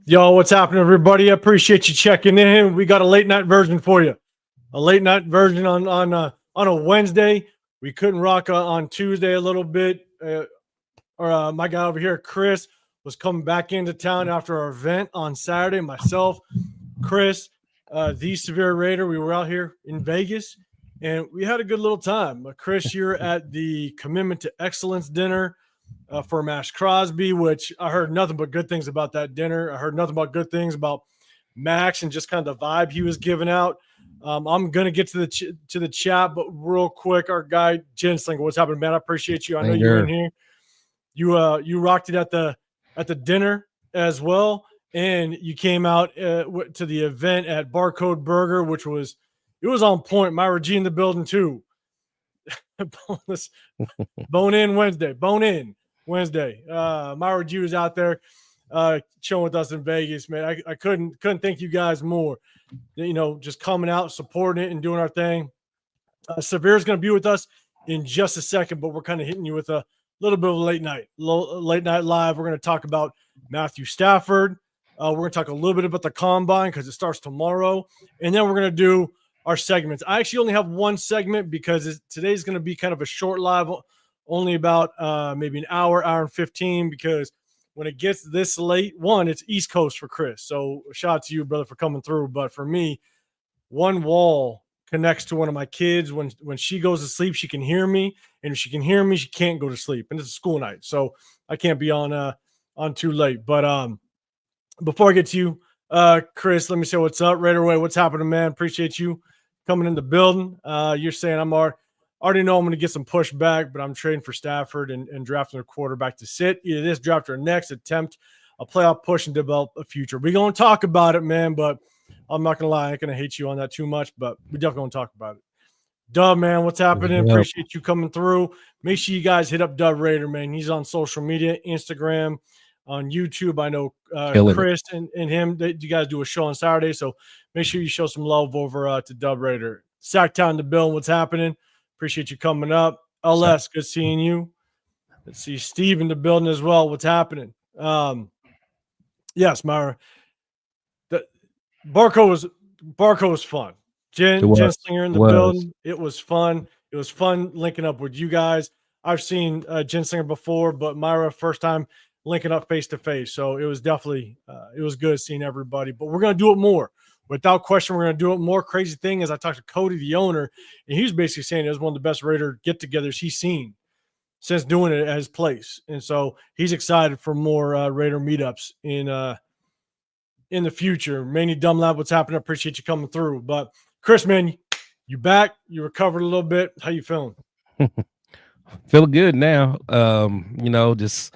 Yo, what's happening, everybody? I appreciate you checking in. We got a late night version for you. A late night version on a Wednesday. We couldn't rock on Tuesday a little bit. My guy over here, Chris, was coming back into town after our event on Saturday. Myself, Chris, the Severe Raider. We were out here in Vegas, and we had a good little time. Chris, you're at the Commitment to Excellence dinner for Mash Crosby, which I heard nothing but good things about that dinner. I heard nothing but good things about Max and just kind of the vibe he was giving out. I'm gonna get to the chat, but real quick, our guy Jen Slinger, what's happening, man? I appreciate you. I know you're in here. You rocked it at the dinner as well, and you came out to the event at Barcode Burger, which was on point. Myra G in the building too. Bone in Wednesday. Myra G was out there chilling with us in Vegas, man. I couldn't thank you guys more. You know, just coming out, supporting it, and doing our thing. Severe's going to be with us in just a second, but we're kind of hitting you with a little bit of a late night live. We're going to talk about Matthew Stafford. We're going to talk a little bit about the combine because it starts tomorrow, and then we're going to do our segments. I actually only have one segment because today's going to be kind of a short live, only about maybe an hour and 15, because when it gets this late, it's East Coast for Chris. So shout out to you, brother, for coming through. But for me, one wall connects to one of my kids. When she goes to sleep, she can hear me. And if she can hear me, she can't go to sleep. And it's a school night. So I can't be on too late. But before I get to you, Chris, let me say what's up right away. What's happening, man? Appreciate you coming in the building. You're saying already know I'm going to get some pushback, but I'm trading for Stafford and drafting a quarterback to sit. Either this draft or next attempt a playoff push and develop a future. We're going to talk about it, man, but I'm not going to lie. I ain't going to hate you on that too much, but we definitely going to talk about it. Dub, man, what's happening? Yep. Appreciate you coming through. Make sure you guys hit up Dub Raider, man. He's on social media, Instagram, on YouTube. I know Chris and him, you guys do a show on Saturday, so make sure you show some love over to Dub Raider. Sacktown the Bill, what's happening? Appreciate you coming up. LS, good seeing you. Let's see Steve in the building as well. What's happening? Yes, Myra. The Barco was fun. Jen Slinger in the building. It was fun. It was fun linking up with you guys. I've seen Jen Slinger before, but Myra, first time linking up face to face. So it was definitely it was good seeing everybody. But we're gonna do it more. Without question, we're going to do it more. Crazy thing is I talked to Cody, the owner, and he was basically saying it was one of the best Raider get-togethers he's seen since doing it at his place. And so he's excited for more Raider meetups in the future. Manny Dumlab, what's happening? I appreciate you coming through. But Chris, man, you back. You recovered a little bit. How you feeling? Feeling good now. Just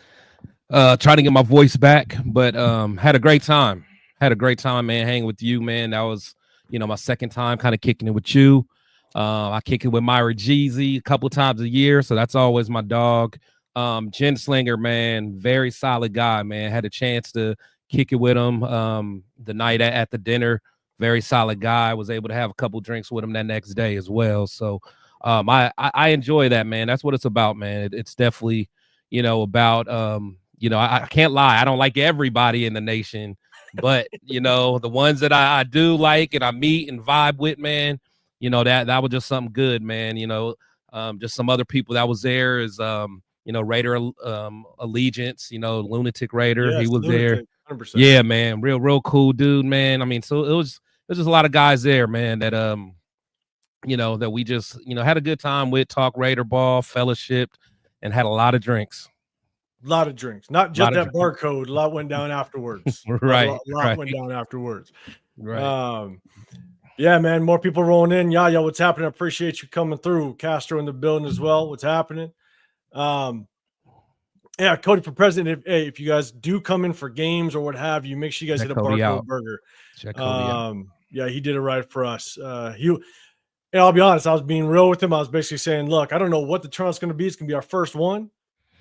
trying to get my voice back, but had a great time. Had a great time, man, hanging with you, man. That was, my second time kind of kicking it with you. I kick it with Myra Jeezy a couple times a year, so that's always my dog. Jen Slinger, man, very solid guy, man. Had a chance to kick it with him the night at the dinner. Very solid guy. Was able to have a couple drinks with him that next day as well. So I enjoy that, man. That's what it's about, man. It's definitely, about, I can't lie. I don't like everybody in the nation. But the ones that I do like and I meet and vibe with, man, that was just something good, man. Just some other people that was there is Raider Allegiance, Lunatic Raider. Yes, he was Lunatic, there. 100%. Yeah, man, real cool dude, man. I mean, so it was just a lot of guys there, man, that that we just had a good time with, talk Raider ball, fellowshipped, and had a lot of drinks. A lot of drinks, not just that Barcode. A lot went down afterwards. Right. A lot went down afterwards. Right. Yeah, man. More people rolling in. Yeah, what's happening? I appreciate you coming through. Castro in the building as well. What's happening? Yeah, Cody for president. If you guys do come in for games or what have you, make sure you guys hit a Barcode Burger. Check Cody out. Yeah, he did it right for us. I'll be honest. I was being real with him. I was basically saying, look, I don't know what the turnout's going to be. It's going to be our first one.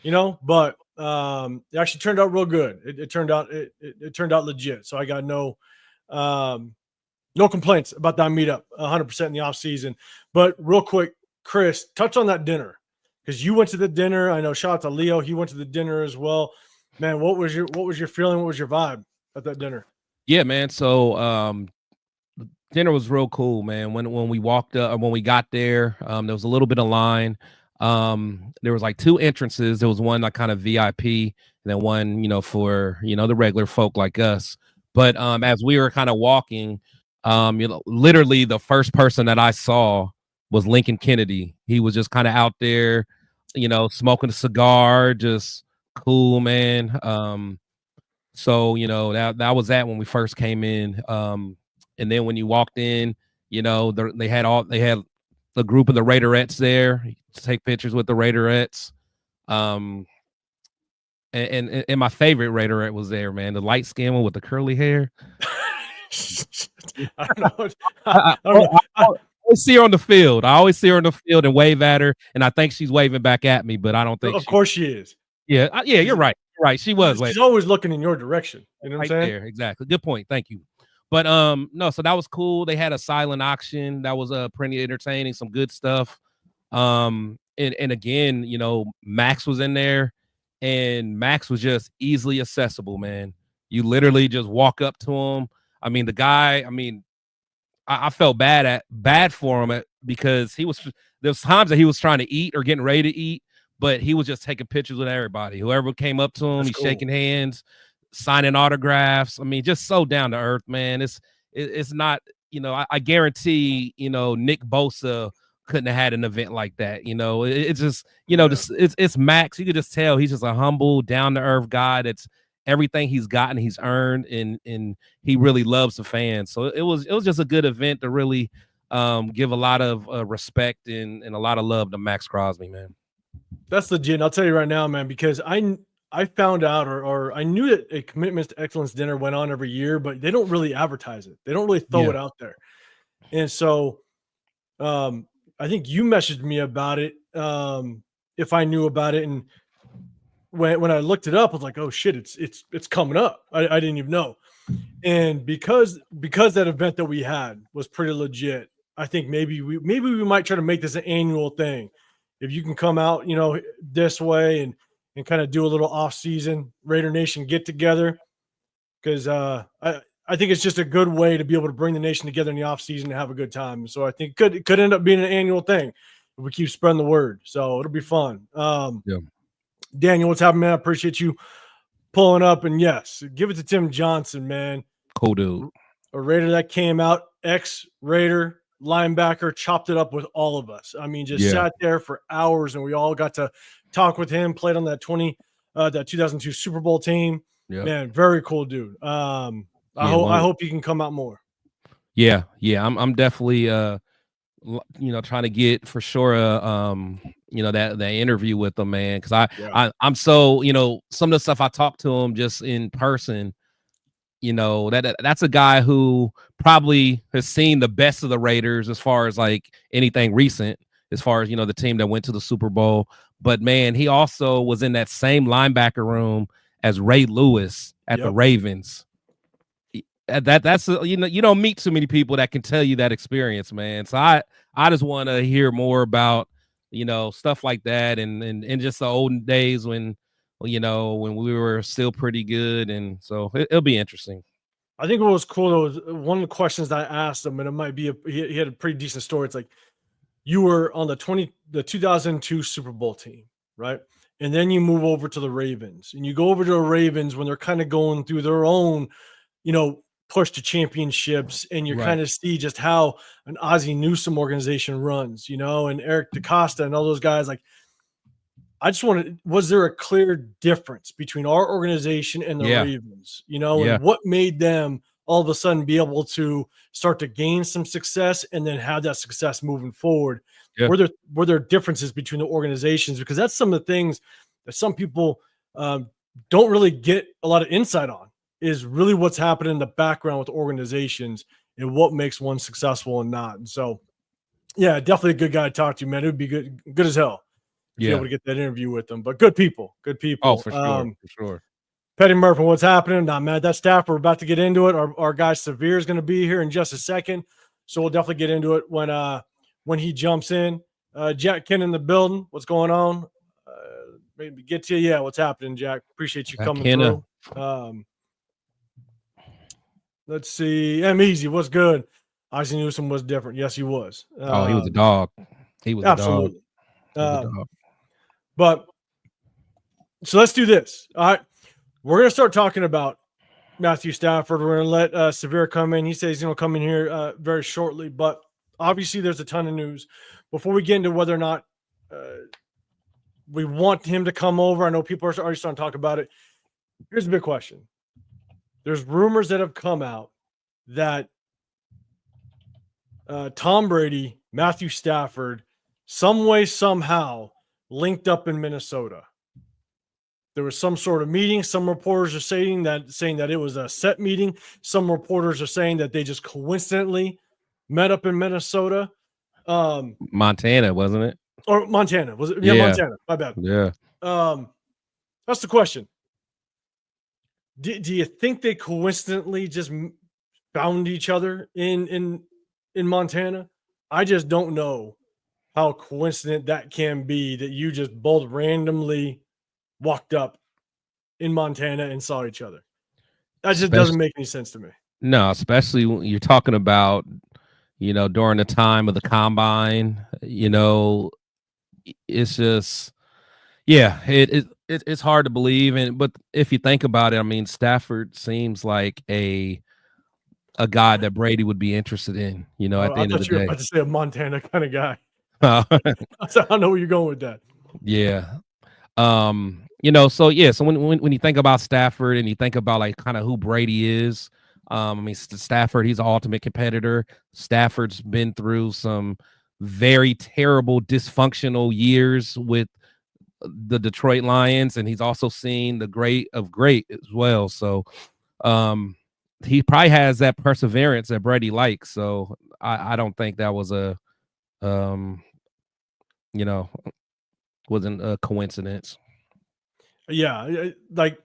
But it actually turned out real good. It turned out legit. So I got no complaints about that meetup 100% in the off season. But real quick, Chris, touch on that dinner because you went to the dinner. I know shout out to Leo. He went to the dinner as well. Man, what was your feeling? What was your vibe at that dinner? Yeah, man. So dinner was real cool, man. When we walked up, when we got there, there was a little bit of line. There was like 2 entrances. There was one like kind of VIP, and then one, for the regular folk like us. But as we were kind of walking, literally the first person that I saw was Lincoln Kennedy. He was just kind of out there, smoking a cigar, just cool, man. So that was that when we first came in. And then when you walked in, they had the group of the Raiderettes there to take pictures with the Raiderettes. And my favorite Raiderette was there, man. The light skinned one with the curly hair. I don't know. I always see her on the field. I always see her on the field and wave at her, and I think she's waving back at me, but I don't think. Of course she is. Yeah, you're right. You're right. She was. She's always looking in your direction. You know what I'm saying? There, exactly. Good point. Thank you. But no, so that was cool. They had a silent auction that was pretty entertaining, some good stuff. And again, Max was in there, and Max was just easily accessible, man. You literally just walk up to him. I mean, the guy, I felt bad for him because there's times that he was trying to eat or getting ready to eat, but he was just taking pictures with everybody. Whoever came up to him, he's shaking hands, signing autographs. I mean, just so down to earth, man. It's not, I guarantee, Nick Bosa couldn't have had an event like that. It's just, it's Max. You could just tell he's just a humble, down to earth guy. That's everything he's gotten, he's earned, and he really loves the fans. So it was just a good event to really give a lot of respect and a lot of love to Max Crosby, man. That's legit. And I'll tell you right now, man, because I found out or I knew that a Commitments to Excellence dinner went on every year, but they don't really advertise it. They don't really throw it out there. And so I think you messaged me about it if I knew about it. And when I looked it up, I was like, oh shit, it's coming up. I didn't even know. And because that event that we had was pretty legit, I think maybe we might try to make this an annual thing. If you can come out, this way and kind of do a little off-season Raider Nation get together, because I think it's just a good way to be able to bring the nation together in the off-season and have a good time. So I think it could end up being an annual thing if we keep spreading the word. So it'll be fun. Daniel, what's happening, man? I appreciate you pulling up. And yes, give it to Tim Johnson, man. Cool dude. A Raider that came out, ex-Raider linebacker, chopped it up with all of us. I mean, just sat there for hours, and we all got to talk with him. Played on that 2002 Super Bowl team. Man, very cool dude. I hope he can come out more. Yeah. I'm definitely trying to get for sure that interview with him, man, because I'm so some of the stuff I talked to him just in person. That's a guy who probably has seen the best of the Raiders as far as like anything recent, as far as the team that went to the Super Bowl. But man, he also was in that same linebacker room as Ray Lewis at the Ravens. That's you don't meet too many people that can tell you that experience, man. So I just want to hear more about stuff like that and just the olden days when we were still pretty good, and so it'll be interesting. I think what was cool though was one of the questions that I asked him, and it might be he had a pretty decent story. It's like, you were on the 2002 Super Bowl team, right? And then you move over to the Ravens, and you go over to the Ravens when they're kind of going through their own, push to championships, and you kind of see just how an Ozzie Newsome organization runs, and Eric DaCosta and all those guys. Like, I just wanted, was there a clear difference between our organization and the Ravens, and what made them all of a sudden be able to start to gain some success and then have that success moving forward? Were there differences between the organizations? Because that's some of the things that some people don't really get a lot of insight on, is really what's happening in the background with organizations and what makes one successful and not. And so, yeah, definitely a good guy to talk to, man. It would be good as hell to be able to get that interview with them. But good people. Oh, for sure. Petty Murphy, what's happening? Nah, man, that staff, we're about to get into it. Our guy Severe is going to be here in just a second, so we'll definitely get into it when he jumps in. Jack Ken in the building. What's going on? Maybe get to you. Yeah, what's happening, Jack? Appreciate you coming through. Let's see. M Easy, what's good? Ozzie Newsome was different. Yes, he was. Oh, he was a dog. He was a dog. Absolutely. He was a dog. But so let's do this. All right. We're going to start talking about Matthew Stafford. We're going to let Severe come in. He says he's going to come in here very shortly. But obviously, there's a ton of news. Before we get into whether or not we want him to come over, I know people are already starting to talk about it. Here's a big question. There's rumors that have come out that Tom Brady, Matthew Stafford, some way, somehow linked up in Minnesota. There was some sort of meeting. Some reporters are saying that it was a set meeting. Some reporters are saying that they just coincidentally met up in Minnesota. Montana, wasn't it? Or Montana. Was it? Yeah, Montana. My bad. Yeah. That's the question. Do you think they coincidentally just found each other in Montana? I just don't know how coincident that can be, that you just both randomly walked up in Montana and saw each other. That just doesn't make any sense to me. No, especially when you're talking about, during the time of the combine, it's just, yeah, it's hard to believe. But if you think about it, I mean, Stafford seems like a guy that Brady would be interested in, at the end of the day. You were about to say a Montana kind of guy. I don't know where you're going with that. Yeah. So when you think about Stafford and you think about like kind of who Brady is, I mean, Stafford, he's an ultimate competitor. Stafford's been through some very terrible, dysfunctional years with the Detroit Lions, and he's also seen the great of great as well. So, he probably has that perseverance that Brady likes. So I don't think that was wasn't a coincidence. Yeah, like,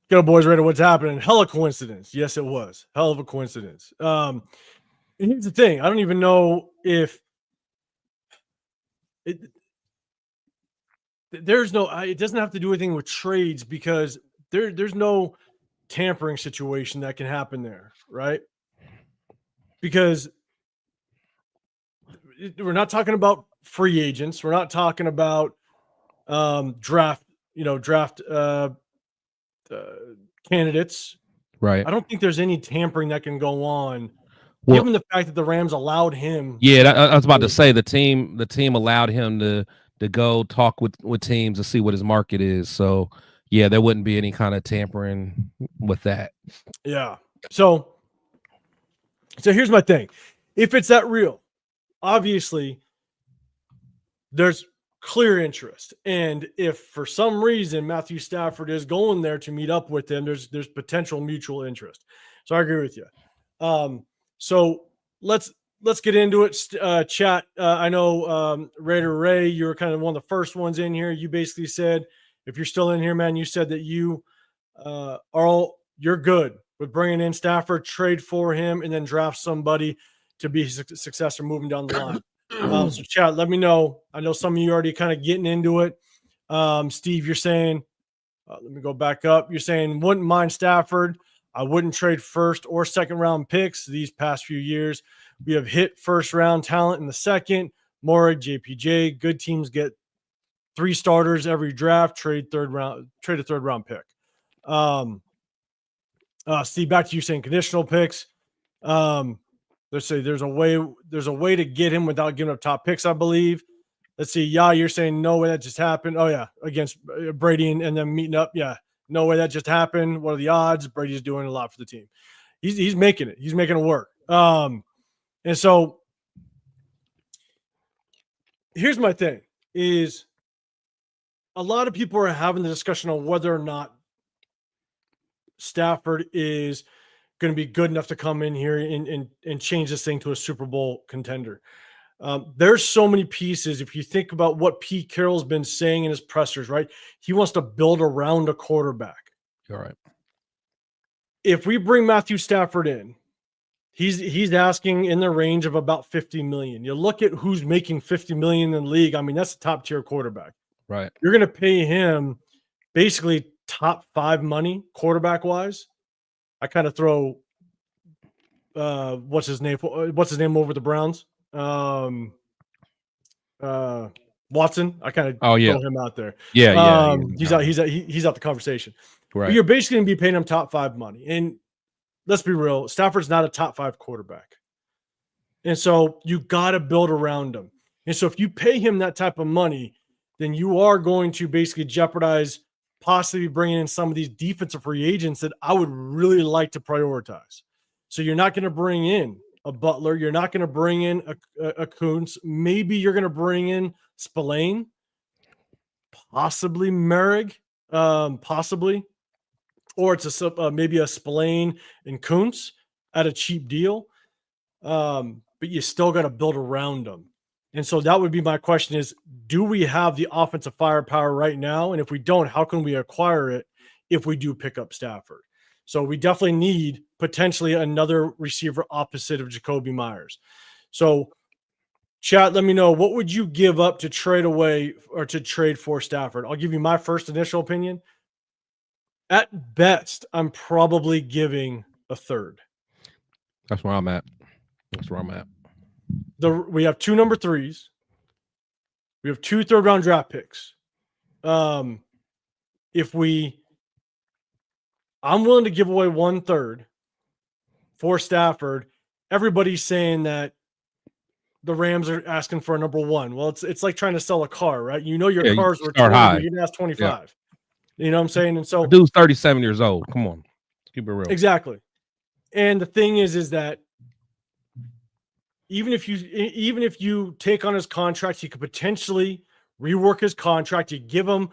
go boys, ready? What's happening? Hella coincidence. Yes, it was. Hell of a coincidence. Here's the thing. I don't even know if it doesn't have to do anything with trades, because there's no tampering situation that can happen there, right? Because we're not talking about free agents. We're not talking about draft candidates. Right. I don't think there's any tampering that can go on, given the fact that the Rams allowed him. Yeah, I was about to say the team allowed him to go talk with teams to see what his market is. So yeah, there wouldn't be any kind of tampering with that. Yeah. So here's my thing. If it's that real, obviously there's clear interest. And if for some reason Matthew Stafford is going there to meet up with them, there's potential mutual interest. So I agree with you. So let's get into it. Chat. I know Raider Ray, you were kind of one of the first ones in here. You basically said, if you're still in here, man, you said that you you're good with bringing in Stafford, trade for him, and then draft somebody to be his successor moving down the line. So chat, let me know. I know some of you are already kind of getting into it. Steve, you're saying, let me go back up. You're saying, wouldn't mind Stafford. I wouldn't trade first or second round picks these past few years. We have hit first round talent in the second. Morrig, JPJ, good teams get 3 starters every draft, trade a third round pick. Steve, back to you saying conditional picks. Let's say there's a way to get him without giving up top picks, I believe. Let's see. Yeah, you're saying no way that just happened. Oh yeah, against Brady and them meeting up. Yeah, no way that just happened. What are the odds? Brady's doing a lot for the team. He's making it. He's making it work. And so here's my thing: is a lot of people are having the discussion on whether or not Stafford is going to be good enough to come in here and change this thing to a Super Bowl contender. There's so many pieces. If you think about what Pete Carroll's been saying in his pressers, right? He wants to build around a quarterback. All right. If we bring Matthew Stafford in, he's asking in the range of about 50 million. You look at who's making 50 million in the league. I mean, that's a top tier quarterback. Right. You're going to pay him basically top 5 money quarterback wise. I kind of throw what's his name over the Browns? Watson. I kind of throw him out there. He's out the conversation. Right. But you're basically going to be paying him top 5 money. And let's be real, Stafford's not a top 5 quarterback. And so you got to build around him. And so if you pay him that type of money, then you are going to basically jeopardize possibly bringing in some of these defensive free agents that I would really like to prioritize. So you're not going to bring in a Butler. You're not going to bring in a Kuntz. Maybe you're going to bring in Spillane, possibly Merrick, possibly. Or it's maybe a Spillane and Kuntz at a cheap deal. But you still got to build around them. And so that would be my question is, do we have the offensive firepower right now? And if we don't, how can we acquire it if we do pick up Stafford? So we definitely need potentially another receiver opposite of Jacoby Myers. So chat, let me know, what would you give up to trade away or to trade for Stafford? I'll give you my first initial opinion. At best, I'm probably giving a third. That's where I'm at. We have 2 number 3s. We have 2 third-round draft picks. I'm willing to give away 1/3 for Stafford. Everybody's saying that the Rams are asking for a number 1. Well, it's like trying to sell a car, right? You know your cars were 20, but you didn't ask 25. Yeah. You know what I'm saying? And so dude's 37 years old. Come on. Let's keep it real. Exactly. And the thing is that even if you take on his contract, you could potentially rework his contract. You give him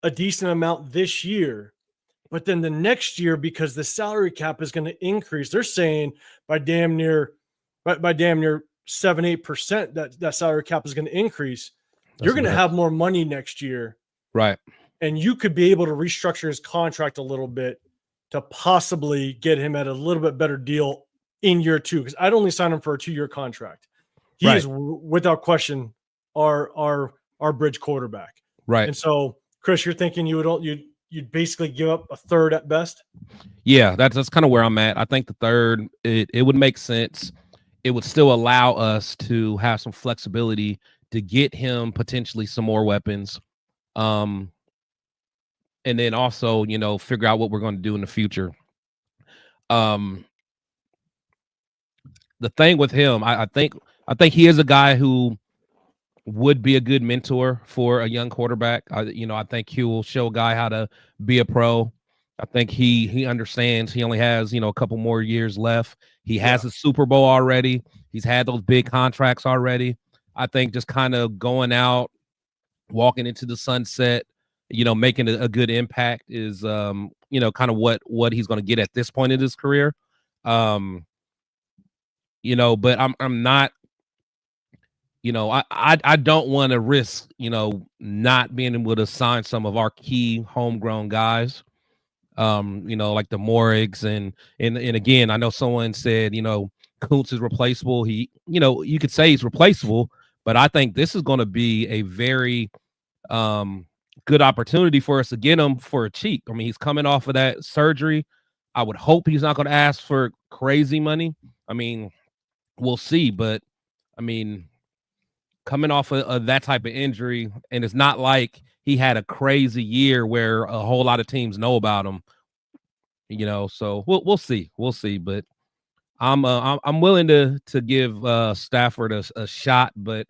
a decent amount this year, but then the next year, because the salary cap is going to increase, they're saying by damn near 7-8% that salary cap is going to increase. You're going to have more money next year, right? And you could be able to restructure his contract a little bit to possibly get him at a little bit better deal in year 2, because I'd only sign him for a 2-year contract. He is without question our bridge quarterback. Right. And so, Chris, you're thinking you'd basically give up a third at best? Yeah, that's kind of where I'm at. I think the third, it would make sense. It would still allow us to have some flexibility to get him potentially some more weapons. And then also, figure out what we're going to do in the future. The thing with him, I think he is a guy who would be a good mentor for a young quarterback. I think he will show a guy how to be a pro. I think he understands. He only has, a couple more years left. He has a Super Bowl already. He's had those big contracts already. I think just kind of going out, walking into the sunset, making a good impact is, kind of what he's going to get at this point in his career. But I'm not, I don't want to risk, not being able to sign some of our key homegrown guys, like the Morrigs and again, I know someone said, Kuntz is replaceable. He, you could say he's replaceable, but I think this is going to be a very good opportunity for us to get him for a cheap. I mean, he's coming off of that surgery. I would hope he's not going to ask for crazy money. I mean, we'll see, but I mean, coming off of that type of injury, and it's not like he had a crazy year where a whole lot of teams know about him, so we'll see, but I'm willing to give Stafford a shot, but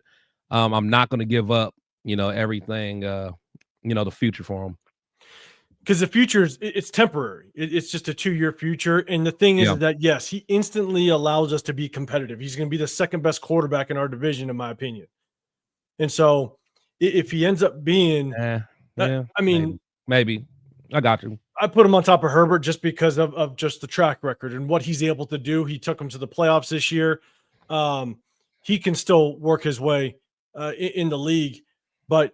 I'm not going to give up, everything, the future for him. Because the future it's temporary. It's just a 2-year future. And the thing is that, yes, he instantly allows us to be competitive. He's going to be the second best quarterback in our division, in my opinion. And so if he ends up being, maybe. I got you. I put him on top of Herbert just because of just the track record and what he's able to do. He took him to the playoffs this year. He can still work his way in the league, but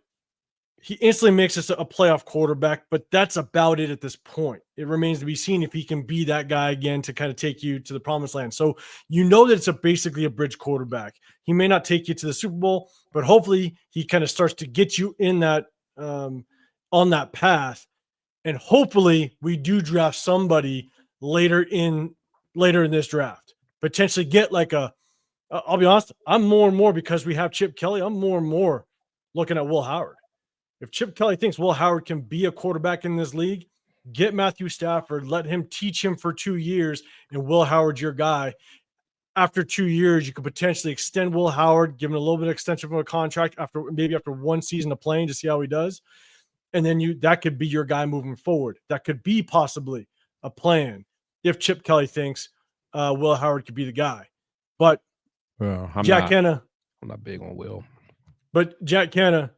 he instantly makes us a playoff quarterback, but that's about it at this point. It remains to be seen if he can be that guy again to kind of take you to the promised land. So that it's basically a bridge quarterback. He may not take you to the Super Bowl, but hopefully he kind of starts to get you in that on that path. And hopefully we do draft somebody later in this draft. potentially get like I'll be honest, I'm more and more, because we have Chip Kelly, I'm more and more looking at Will Howard. If Chip Kelly thinks Will Howard can be a quarterback in this league, get Matthew Stafford, let him teach him for 2 years, and Will Howard's your guy. After 2 years, you could potentially extend Will Howard, give him a little bit of extension of a contract after 1 season of playing to see how he does. And then that could be your guy moving forward. That could be possibly a plan if Chip Kelly thinks Will Howard could be the guy. But I'm not big on Will. But Jack Canna,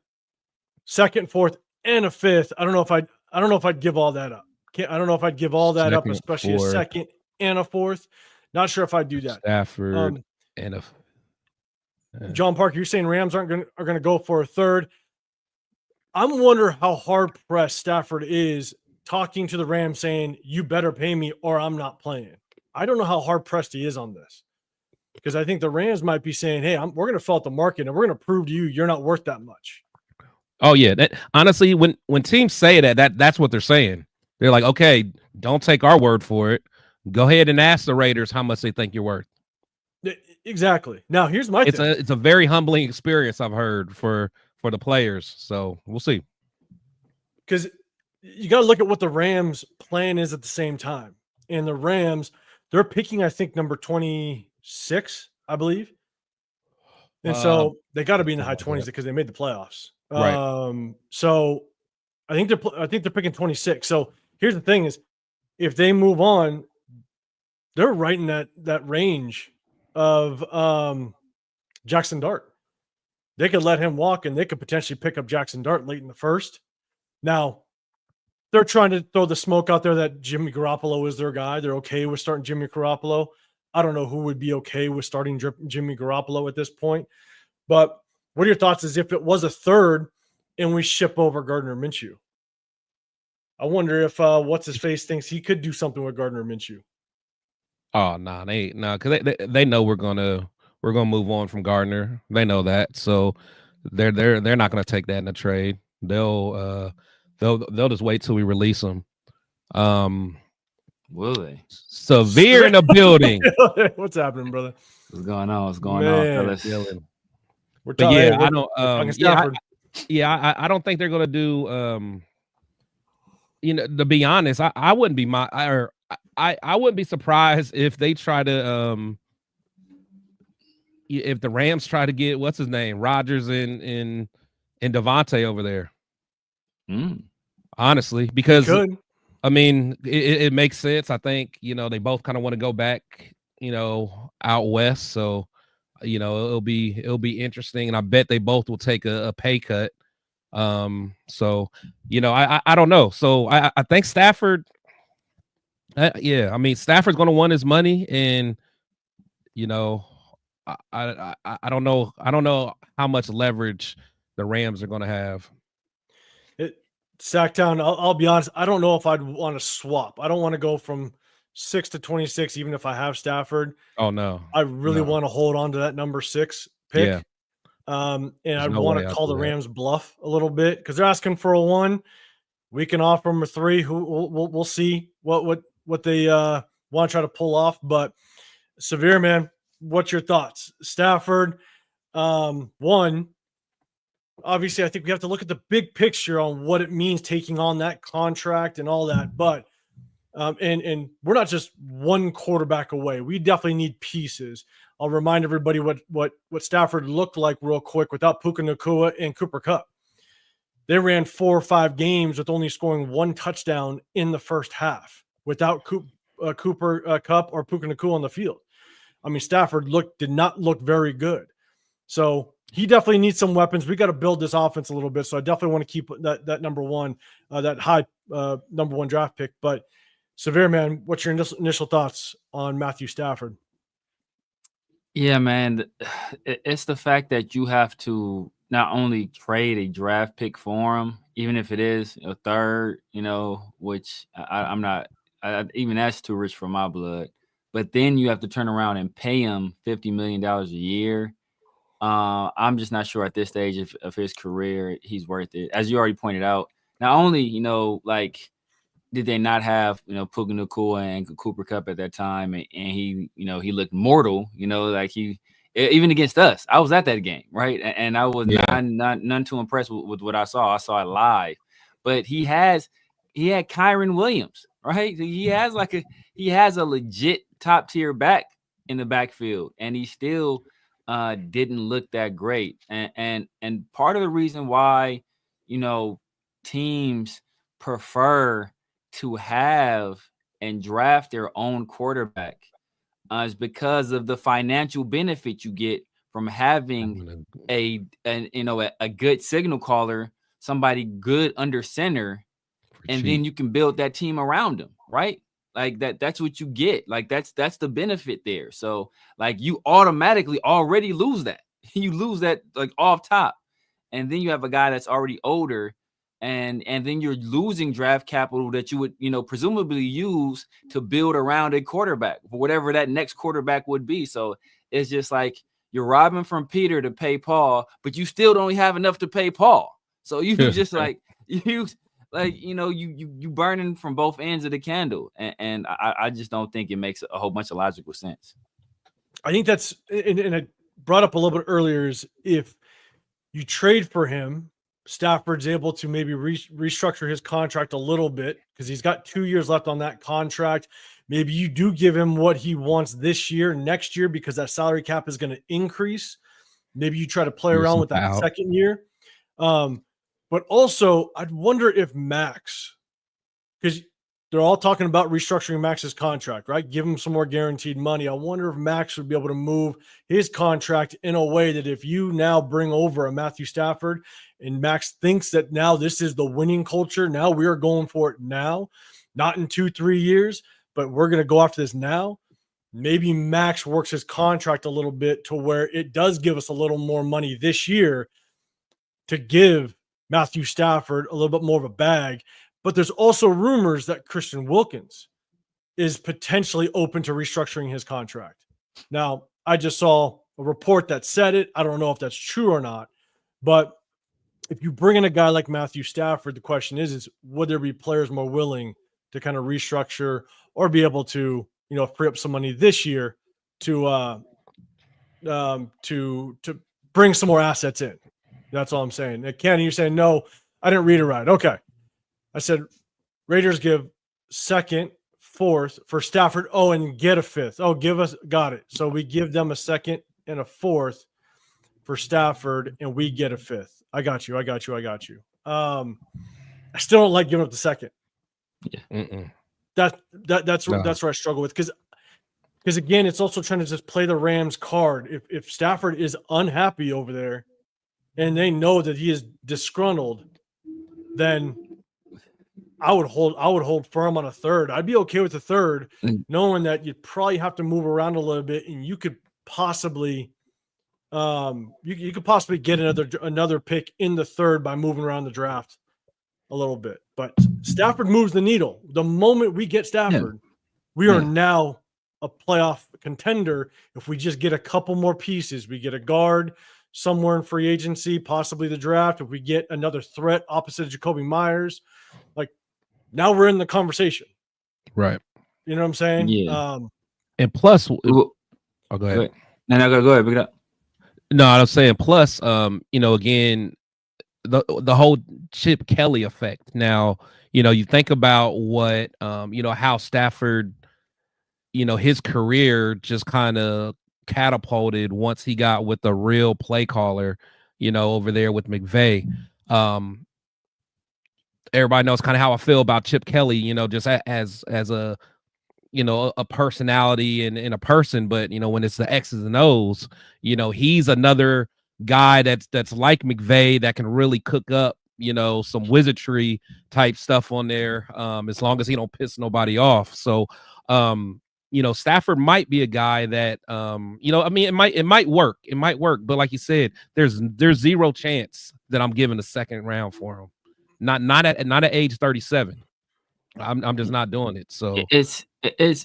second, fourth, and a fifth. I don't know if I'd give all that up. I don't know if I'd give all that up, especially a second and a fourth. Not sure if I'd do that. Stafford and John Parker, you're saying Rams are going to go for a third. I'm wondering how hard pressed Stafford is talking to the Rams, saying you better pay me or I'm not playing. I don't know how hard pressed he is on this, because I think the Rams might be saying, "Hey, we're going to fill out the market and we're going to prove to you you're not worth that much." Oh yeah, honestly, when teams say that's what they're saying. They're like, "Okay, don't take our word for it. Go ahead and ask the Raiders how much they think you're worth." Exactly. Now, here's my thing. It's a very humbling experience, I've heard, for the players. So we'll see. Because you got to look at what the Rams' plan is at the same time. And the Rams, they're picking, I think, number 26, I believe. And so they got to be in the high 20s because they made the playoffs. Right. So I think they're picking 26. So here's the thing: is if they move on, they're right in that range of Jackson Dart. They could let him walk, and they could potentially pick up Jackson Dart late in the first. Now, they're trying to throw the smoke out there that Jimmy Garoppolo is their guy. They're okay with starting Jimmy Garoppolo. I don't know who would be okay with starting Jimmy Garoppolo at this point. But what are your thoughts as if it was a third and we ship over Gardner Minshew? I wonder if what's-his-face thinks he could do something with Gardner Minshew. Oh, no, because they know we're gonna move on from Gardner. They know that, so they're not gonna take that in a trade. They'll just wait till we release them. Will they? Severe in the building. What's happening, brother? What's going on? What's going on, fellas? We're talking. Yeah, I don't. I don't think they're gonna do. To be honest, I wouldn't be I wouldn't be surprised if they try to if the Rams try to get what's his name, Rodgers and Devontae over there. Honestly, because I mean it makes sense. I think they both kind of want to go back out west, so it'll be interesting, and I bet they both will take a pay cut. So I don't know. So I think Stafford. I mean Stafford's going to want his money, and I don't know. I don't know how much leverage the Rams are going to have. Sacktown, I'll be honest. I don't know if I'd want to swap. I don't want to go from 6 to 26, even if I have Stafford. Oh no, I really want to hold on to that number 6 pick. Yeah. And I'd want to call the Rams bluff a little bit because they're asking for a 1. We can offer them a 3. We'll see what they want to try to pull off. But Severe, man, what's your thoughts? Stafford, 1. Obviously, I think we have to look at the big picture on what it means taking on that contract and all that. But and we're not just one quarterback away. We definitely need pieces. I'll remind everybody what Stafford looked like real quick without Puka Nacua and Cooper Kupp. They ran 4 or 5 games with only scoring 1 touchdown in the first half without Cooper Kupp or Puka Nacua on the field. I mean, Stafford did not look very good. So he definitely needs some weapons. We got to build this offense a little bit. So I definitely want to keep that number 1, that high number 1 draft pick. But Severe, man, what's your initial thoughts on Matthew Stafford? Yeah, man, it's the fact that you have to not only trade a draft pick for him, even if it is a third, which I'm not, even that's too rich for my blood. But then you have to turn around and pay him $50 million a year. I'm just not sure at this stage of his career he's worth it. As you already pointed out, not only, did they not have, Puka Nacua and Cooper Kupp at that time? And he, he looked mortal, like even against us. I was at that game, right? And I was none too impressed with what I saw. I saw it live. But he had Kyron Williams, right? He has a legit top tier back in the backfield, and he still didn't look that great. And part of the reason why, teams prefer to have and draft their own quarterback is because of the financial benefit you get from having a good signal caller, somebody good under center, and then you can build that team around them, right? Like that's what you get. Like that's the benefit there. So like you automatically already lose that. You lose that like off top. And then you have a guy that's already older, and then you're losing draft capital that you would, presumably use to build around a quarterback for whatever that next quarterback would be. So it's just like you're robbing from Peter to pay Paul, but you still don't have enough to pay Paul. So you just you burning from both ends of the candle. And I just don't think it makes a whole bunch of logical sense. I think that's, and I brought up a little bit earlier, is if you trade for him, Stafford's able to maybe restructure his contract a little bit because he's got 2 years left on that contract. Maybe you do give him what he wants this year, next year, because that salary cap is going to increase. Maybe you try to play around with that second year. But also, I'd wonder if Max, because they're all talking about restructuring Max's contract, right? Give him some more guaranteed money. I wonder if Max would be able to move his contract in a way that if you now bring over a Matthew Stafford and Max thinks that now this is the winning culture, now we are going for it now, not in 2-3 years, but we're going to go after this now. Maybe Max works his contract a little bit to where it does give us a little more money this year to give Matthew Stafford a little bit more of a bag. But there's also rumors that Christian Wilkins is potentially open to restructuring his contract. Now, I just saw a report that said it. I don't know if that's true or not. But if you bring in a guy like Matthew Stafford, the question is would there be players more willing to kind of restructure or be able to, free up some money this year to bring some more assets in? That's all I'm saying. Ken, you're saying, no, I didn't read it right. Okay. I said Raiders give second, fourth for Stafford. Oh, and get a fifth. Oh, got it. So we give them a second and a fourth for Stafford, and we get a fifth. I got you. I still don't like giving up the second. Yeah. That's where I struggle with, because again, it's also trying to just play the Rams card. If Stafford is unhappy over there, and they know that he is disgruntled, then I would hold firm on a third. I'd be okay with the third, knowing that you'd probably have to move around a little bit, and you could possibly, you could possibly get another pick in the third by moving around the draft a little bit. But Stafford moves the needle. The moment we get Stafford, we are now a playoff contender. If we just get a couple more pieces, we get a guard somewhere in free agency, possibly the draft. If we get another threat opposite of Jacoby Myers, like, now we're in the conversation. Right. You know what I'm saying? Yeah. And plus, go ahead. Go ahead. No, go ahead. Pick it up. No, I was saying plus, again, the whole Chip Kelly effect. Now, you think about what, how Stafford, his career just kind of catapulted once he got with the real play caller, over there with McVay. Everybody knows kind of how I feel about Chip Kelly, just as a, a personality and a person. But, when it's the X's and O's, he's another guy that's like McVay that can really cook up, some wizardry type stuff on there, as long as he don't piss nobody off. So, Stafford might be a guy that, it might work. It might work. But like you said, there's zero chance that I'm giving a second round for him. Not at age 37. I'm just not doing it. So it's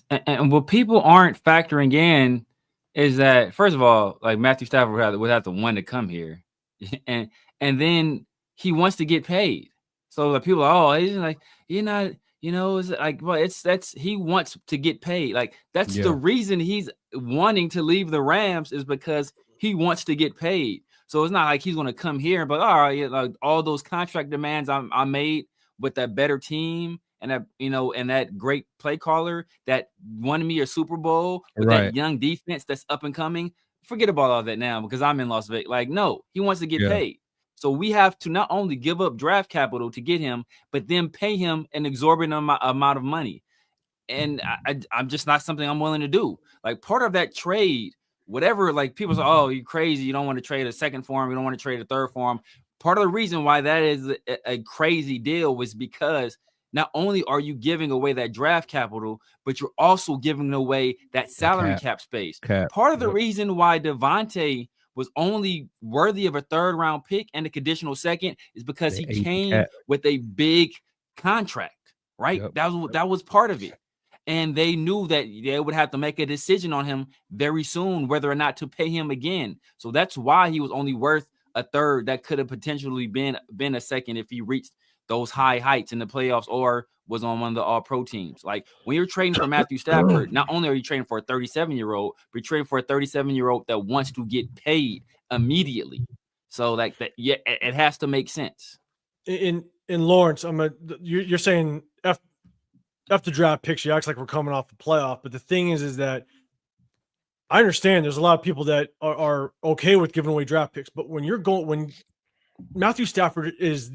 and what people aren't factoring in is that, first of all, like Matthew Stafford would have to want to come here, and then he wants to get paid. So like people are, he's like, you're You know, it's like, well, that's he wants to get paid. Like that's Yeah. the reason he's wanting to leave the Rams is because he wants to get paid. So it's not like he's going to come here, but all right, like all those contract demands I made with that better team and that, you know, and that great play caller that won me a Super Bowl with Right. that young defense that's up and coming. Forget about all that now because I'm in Las Vegas. Like, no, he wants to get Yeah. paid. So we have to not only give up draft capital to get him, but then pay him an exorbitant amount of money. And I'm just not something I'm willing to do. Like part of that trade, whatever, like people say, oh, you're crazy. You don't want to trade a second for him. You don't want to trade a third for him. Part of the reason why that is a crazy deal was because not only are you giving away that draft capital, but you're also giving away that salary cap space. Part of the reason why Devontae was only worthy of a third-round pick and a conditional second is because he came with a big contract, right? Yep. That was part of it. And they knew that they would have to make a decision on him very soon, whether or not to pay him again. So that's why he was only worth a third. That could have potentially been a second if he reached those high heights in the playoffs or was on one of the all-pro teams. Like when you're trading for Matthew Stafford, not only are you trading for a 37-year-old, but you're trading for a 37-year-old that wants to get paid immediately. So like that, yeah, it has to make sense. In Lawrence, you're saying F the draft picks. You act like we're coming off the playoff, but the thing is that I understand there's a lot of people that are okay with giving away draft picks, but when Matthew Stafford is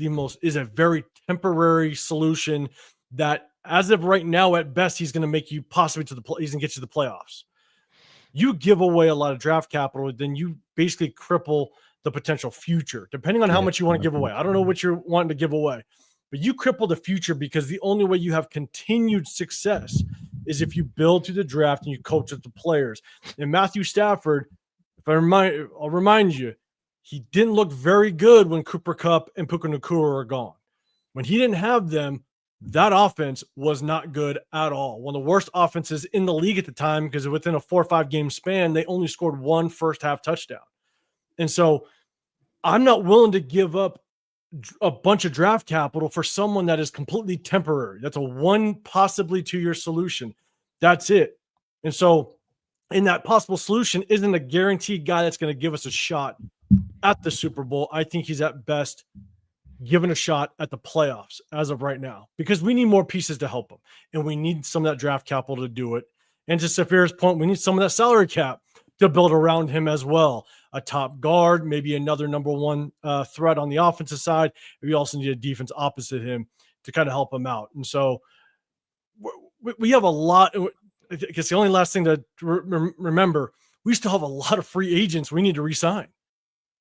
a very temporary solution that as of right now, at best, he's going to make you possibly he's going to get you to the playoffs. You give away a lot of draft capital, then you basically cripple the potential future, depending on how much you want to give away. I don't know what you're wanting to give away, but you cripple the future because the only way you have continued success is if you build through the draft and you coach with the players. And Matthew Stafford, I'll remind you, he didn't look very good when Cooper Kupp and Puka Nacua are gone. When he didn't have them, that offense was not good at all. One of the worst offenses in the league at the time because within a 4 or 5 game span, they only scored one first half touchdown. And so I'm not willing to give up a bunch of draft capital for someone that is completely temporary. That's a 1, possibly 2-year solution. That's it. And so in that possible solution isn't a guaranteed guy that's going to give us a shot at the Super Bowl. I think he's at best given a shot at the playoffs as of right now because we need more pieces to help him. And we need some of that draft capital to do it. And to Saphir's point, we need some of that salary cap to build around him as well. A top guard, maybe another number 1 threat on the offensive side. We also need a defense opposite him to kind of help him out. And so we have a lot. I guess the only last thing to remember, we still have a lot of free agents we need to re-sign.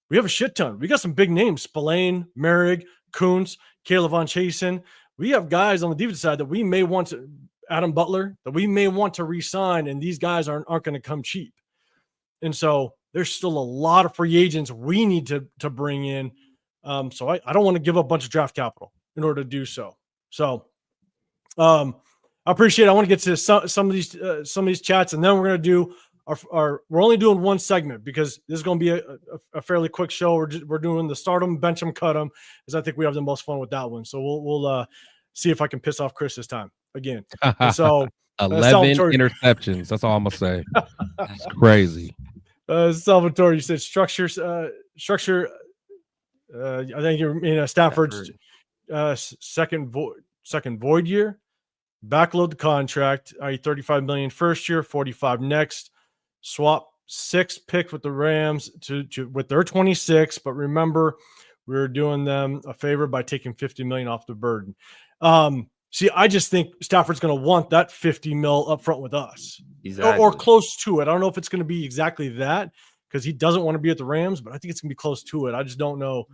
We have a shit ton. We got some big names: Spillane, Merrick, Kuntz, Caleb Von Chasen. We have guys on the defense side that we may want to, Adam Butler, that we may want to re-sign, and these guys aren't going to come cheap. And so there's still a lot of free agents we need to bring in. So I don't want to give up a bunch of draft capital in order to do so. So I appreciate it. I want to get to some of these chats, and then we're going to do we're only doing one segment because this is going to be a fairly quick show. We're doing the start them, bench them, cut them, because I think we have the most fun with that one. So we'll see if I can piss off Chris this time again. And so 11 interceptions. That's all I'm gonna say. That's crazy. Salvatore, you said structure. I think you're Stafford's second void year. Backload the contract. $35 million first year, 45 next. Swap 6 picks with the Rams to with their 26. But remember, we're doing them a favor by taking $50 million off the burden. See, I just think Stafford's going to want that $50 million up front with us, exactly. or close to it. I don't know if it's going to be exactly that because he doesn't want to be at the Rams, but I think it's going to be close to it. I just don't know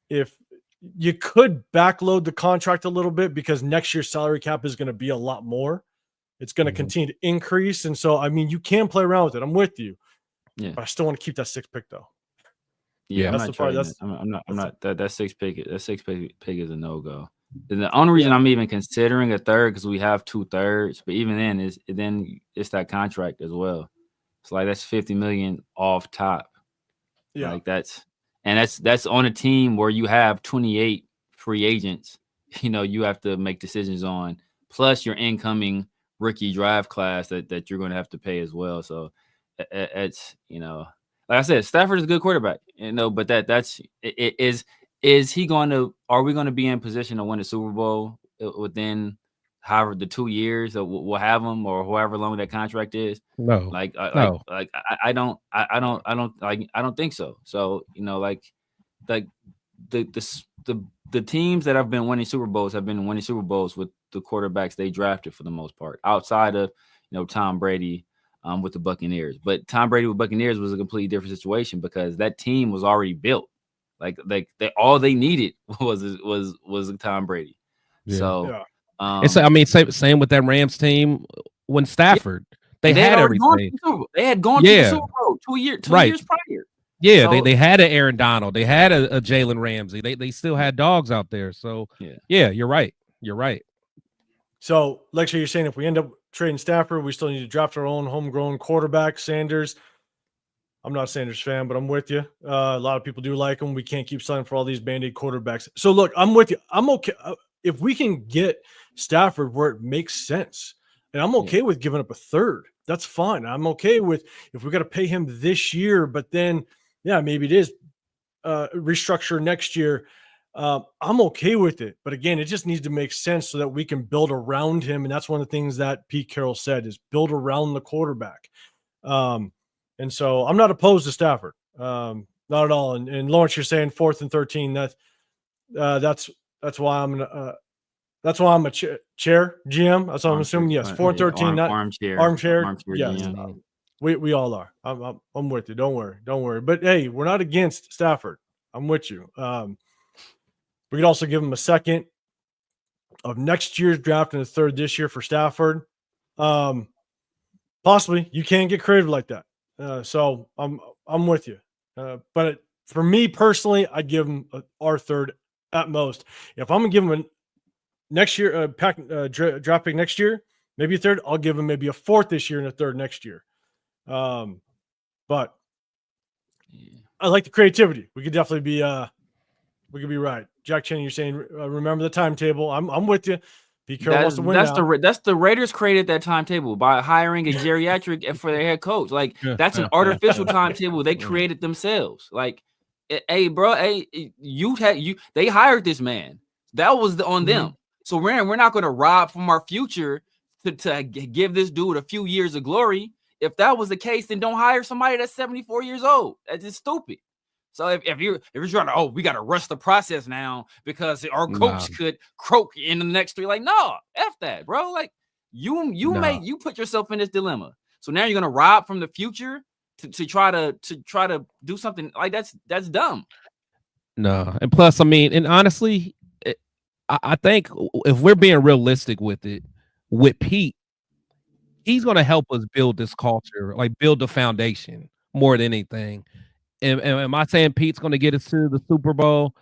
if you could backload the contract a little bit because next year's salary cap is going to be a lot more. It's going to continue to increase. And so, I mean, you can play around with it. I'm with you. Yeah. But I still want to keep that 6 pick though. Yeah, I'm not that 6 pick. That 6 pick is a no-go. The only reason I'm even considering a third because we have 2 thirds, but even then it's that contract as well. It's like that's $50 million off top. Yeah, like that's on a team where you have 28 free agents. you have to make decisions on, plus your incoming rookie draft class that you're going to have to pay as well. So it's, like I said, Stafford is a good quarterback, but is he going to, are we going to be in position to win a Super Bowl within however the 2 years that we'll have him, or however long that contract is? No, I don't think so. So, the teams that have been winning Super Bowls have been winning Super Bowls with the quarterbacks they drafted for the most part, outside of Tom Brady with the Buccaneers. But Tom Brady with Buccaneers was a completely different situation because that team was already built. Like all they needed was Tom Brady. Yeah. So same with that Rams team when Stafford. They had everything. They had gone to the Super Bowl 2 years prior. Yeah, so, they had an Aaron Donald. They had a Jalen Ramsey. They still had dogs out there. So, yeah, you're right. You're right. So, Lexi, you're saying if we end up trading Stafford, we still need to draft our own homegrown quarterback, Sanders. I'm not a Sanders fan, but I'm with you. A lot of people do like him. We can't keep selling for all these Band-Aid quarterbacks. So, look, I'm with you. I'm okay. If we can get Stafford where it makes sense, and I'm okay with giving up a third. That's fine. I'm okay with if we got to pay him this year, but then – yeah, maybe it is restructure next year. I'm okay with it. But again, it just needs to make sense so that we can build around him. And that's one of the things that Pete Carroll said is build around the quarterback. And so I'm not opposed to Stafford. Not at all. And Lawrence, you're saying 4th and 13. That's why I'm a chair GM. That's what I'm assuming. Yes, 4th and 13. Not armchair. Yes. GM. We all are. I'm with you. Don't worry. But hey, we're not against Stafford. I'm with you. We could also give him a second of next year's draft and a third this year for Stafford. Possibly you can't get creative like that. So I'm with you. But for me personally, I'd give him our third at most. If I'm gonna give him a next year draft pick next year, maybe a third, I'll give him maybe a fourth this year and a third next year. But I like the creativity. We could definitely be right. Jack Cheney, you're saying remember the timetable. I'm with you. Be careful wants to win. That's the Raiders created that timetable by hiring a geriatric for their head coach. Like that's an artificial timetable they created themselves. Like, hey, bro, they hired this man. That was on them. So we're not going to rob from our future to give this dude a few years of glory. If that was the case, then don't hire somebody that's 74 years old. That's just stupid. So if you're trying to, we got to rush the process now because our coach could croak in the next 3. Like, no, F that, bro. Like you put yourself in this dilemma. So now you're gonna rob from the future to try to do something like that's dumb. No, and plus, and honestly, I think if we're being realistic with it, with Pete, he's gonna help us build this culture, like build the foundation more than anything. And am I saying Pete's going to get us to the Super Bowl?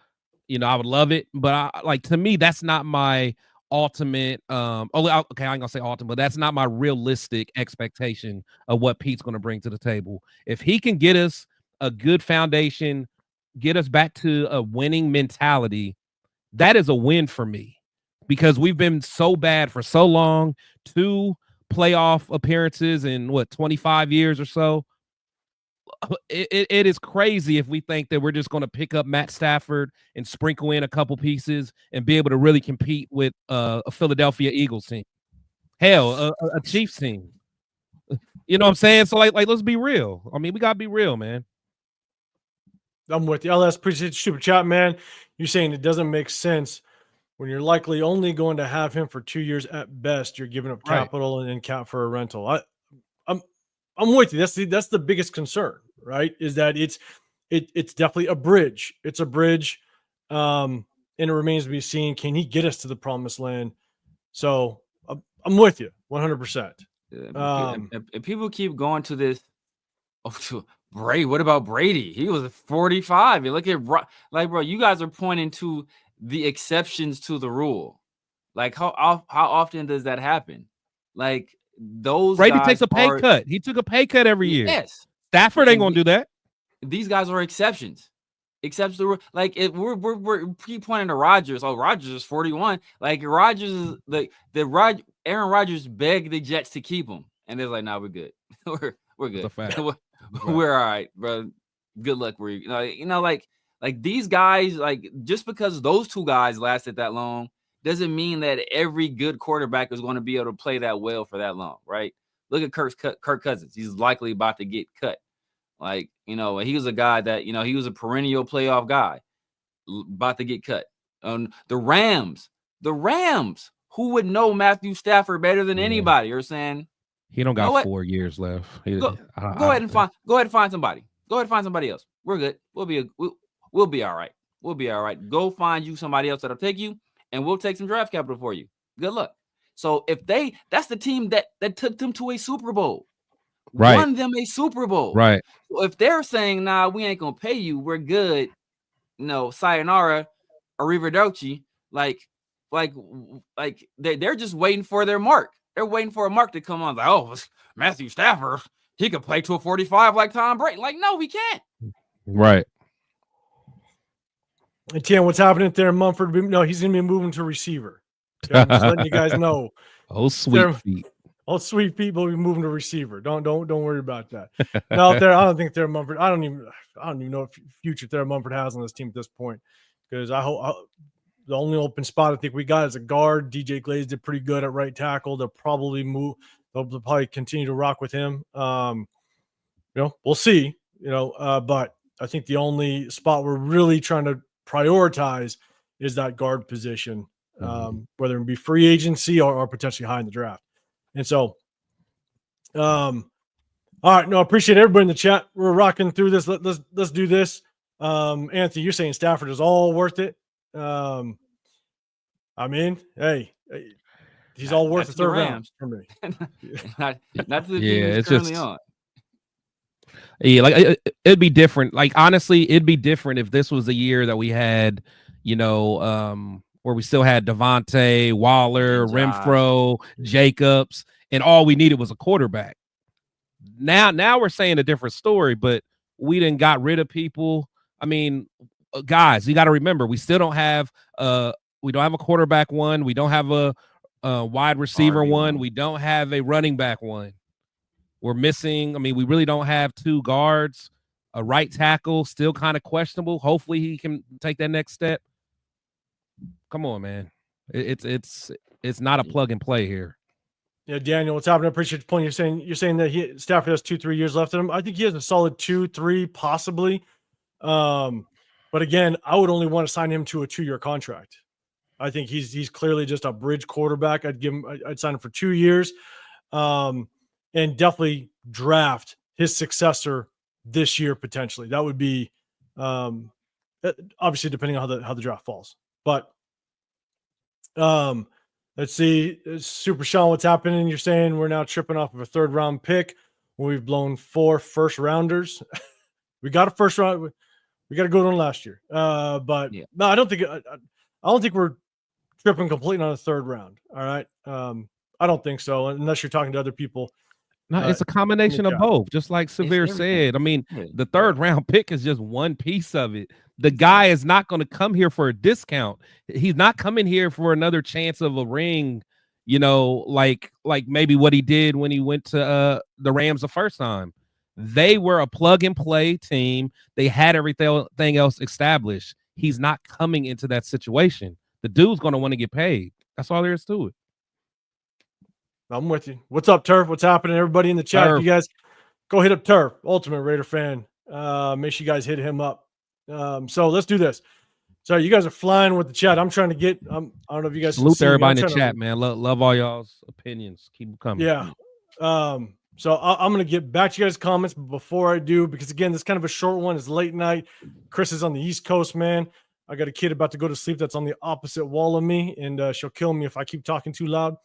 I would love it, but to me, that's not my ultimate. Okay, I ain't gonna say ultimate, but that's not my realistic expectation of what Pete's going to bring to the table. If he can get us a good foundation, get us back to a winning mentality, that is a win for me because we've been so bad for so long. 2 playoff appearances in 25 years or so. It is crazy if we think that we're just going to pick up Matt Stafford and sprinkle in a couple pieces and be able to really compete with a Philadelphia Eagles team. Hell, a Chiefs team. You know what I'm saying? So like let's be real. We got to be real, man. I'm with you. LS, appreciate the super chat, man. You're saying it doesn't make sense when you're likely only going to have him for 2 years at best. You're giving up capital and cap for a rental. I'm with you. That's the biggest concern, right? Is that it's definitely a bridge. It's a bridge, and it remains to be seen. Can he get us to the promised land? So I'm with you 100%. And people keep going to this. To Brady. What about Brady? He was 45. You look at bro. You guys are pointing to the exceptions to the rule. Like how often does that happen? Like. Brady takes a pay cut. He took a pay cut every year. Yes. Stafford ain't gonna do that. These guys are exceptions. Except we're keep pointing to Rodgers. Oh, Rodgers is 41. Like Rodgers is Aaron Rodgers begged the Jets to keep him, and they're like, "Nah, we're good. we're good. We're all right, bro. Good luck. Like these guys. Like just because those two guys lasted that long doesn't mean that every good quarterback is going to be able to play that well for that long, right? Look at Kirk Cousins. He's likely about to get cut. Like, he was a guy that, he was a perennial playoff guy about to get cut. The Rams, who would know Matthew Stafford better than anybody? You're saying he don't got 4 years left. Go ahead and find somebody. Go ahead and find somebody else. We're good. We'll be all right. We'll be all right. Go find you somebody else that'll take you, and we'll take some draft capital for you. Good luck. So that's the team that took them to a Super Bowl. Right. Won them a Super Bowl. Right. So if they're saying, nah, we ain't gonna pay you, we're good, sayonara, arrivederci, like they're just waiting for their mark. They're waiting for a mark to come on. Like, oh, Matthew Stafford, he could play to a 45 like Tom Brady. Like, no, we can't. Right. And Tian, what's happening there in Mumford? No, he's gonna be moving to receiver. Okay, I'm just letting you guys know. Oh, sweet feet. All sweet people be moving to receiver. Don't worry about that. Now out there, I don't think Thera Mumford. I don't even know what future Thera Mumford has on this team at this point. Because I hope the only open spot I think we got is a guard. DJ Glaze did pretty good at right tackle. They'll probably continue to rock with him. We'll see. But I think the only spot we're really trying to prioritize is that guard position, whether it be free agency or potentially high in the draft. And so, all right. No, I appreciate everybody in the chat. We're rocking through this. Let's do this. Anthony, you're saying Stafford is all worth it. I mean, hey, he's all worth the third round for me. not to the team he's currently on. Yeah, like it'd be different. Like honestly, it'd be different if this was a year that we had, where we still had Devontae, Waller, Renfro, Jacobs, and all we needed was a quarterback. Now we're saying a different story, but we didn't got rid of people. I mean, guys, you got to remember, we still don't have a quarterback one. We don't have a wide receiver one. We don't have a running back one. We're missing. I mean, we really don't have two guards. A right tackle still kind of questionable. Hopefully, he can take that next step. Come on, man. It's not a plug and play here. Yeah, Daniel, what's happening? I appreciate the point. You're saying that Stafford has 2-3 years left in him. I think he has a solid 2-3 possibly. But again, I would only want to sign him to a 2-year contract. I think he's clearly just a bridge quarterback. I'd sign him for 2 years, and definitely draft his successor this year potentially. That would be obviously depending on how the draft falls. But let's see, Super Sean, what's happening? You're saying we're now tripping off of a 3rd round pick when we've blown 4 first rounders. We got a first round. We got a good one last year. But yeah. No, I don't think we're tripping completely on the 3rd round. All right. I don't think so, unless you're talking to other people. No, it's a combination of both, just like Severe said. I mean, the 3rd round pick is just one piece of it. The guy is not going to come here for a discount. He's not coming here for another chance of a ring, like maybe what he did when he went to the Rams the first time. They were a plug and play team. They had everything else established. He's not coming into that situation. The dude's going to want to get paid. That's all there is to it. I'm with you. What's up, Turf? What's happening? Everybody in the chat, you guys go hit up Turf, Ultimate Raider fan. Make sure you guys hit him up. So let's do this. Sorry, you guys are flying with the chat. I'm trying to get. I don't know if you guys salute everybody in the chat, man. Love all y'all's opinions. Keep them coming. Yeah. So I'm gonna get back to you guys' comments, but before I do, because again, this is kind of a short one. It's late night. Chris is on the East Coast, man. I got a kid about to go to sleep that's on the opposite wall of me, and she'll kill me if I keep talking too loud.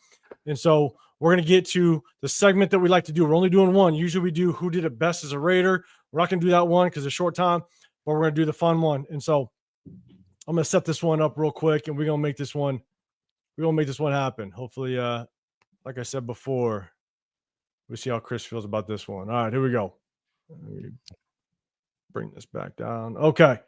And so we're going to get to the segment that we like to do. We're only doing one. Usually we do who did it best as a Raider. We're not going to do that one because it's a short time, but we're going to do the fun one. And so I'm going to set this one up real quick, and we're going to make this one happen. Hopefully, like I said before, we'll see how Chris feels about this one. All right, here we go. Let me bring this back down. Okay.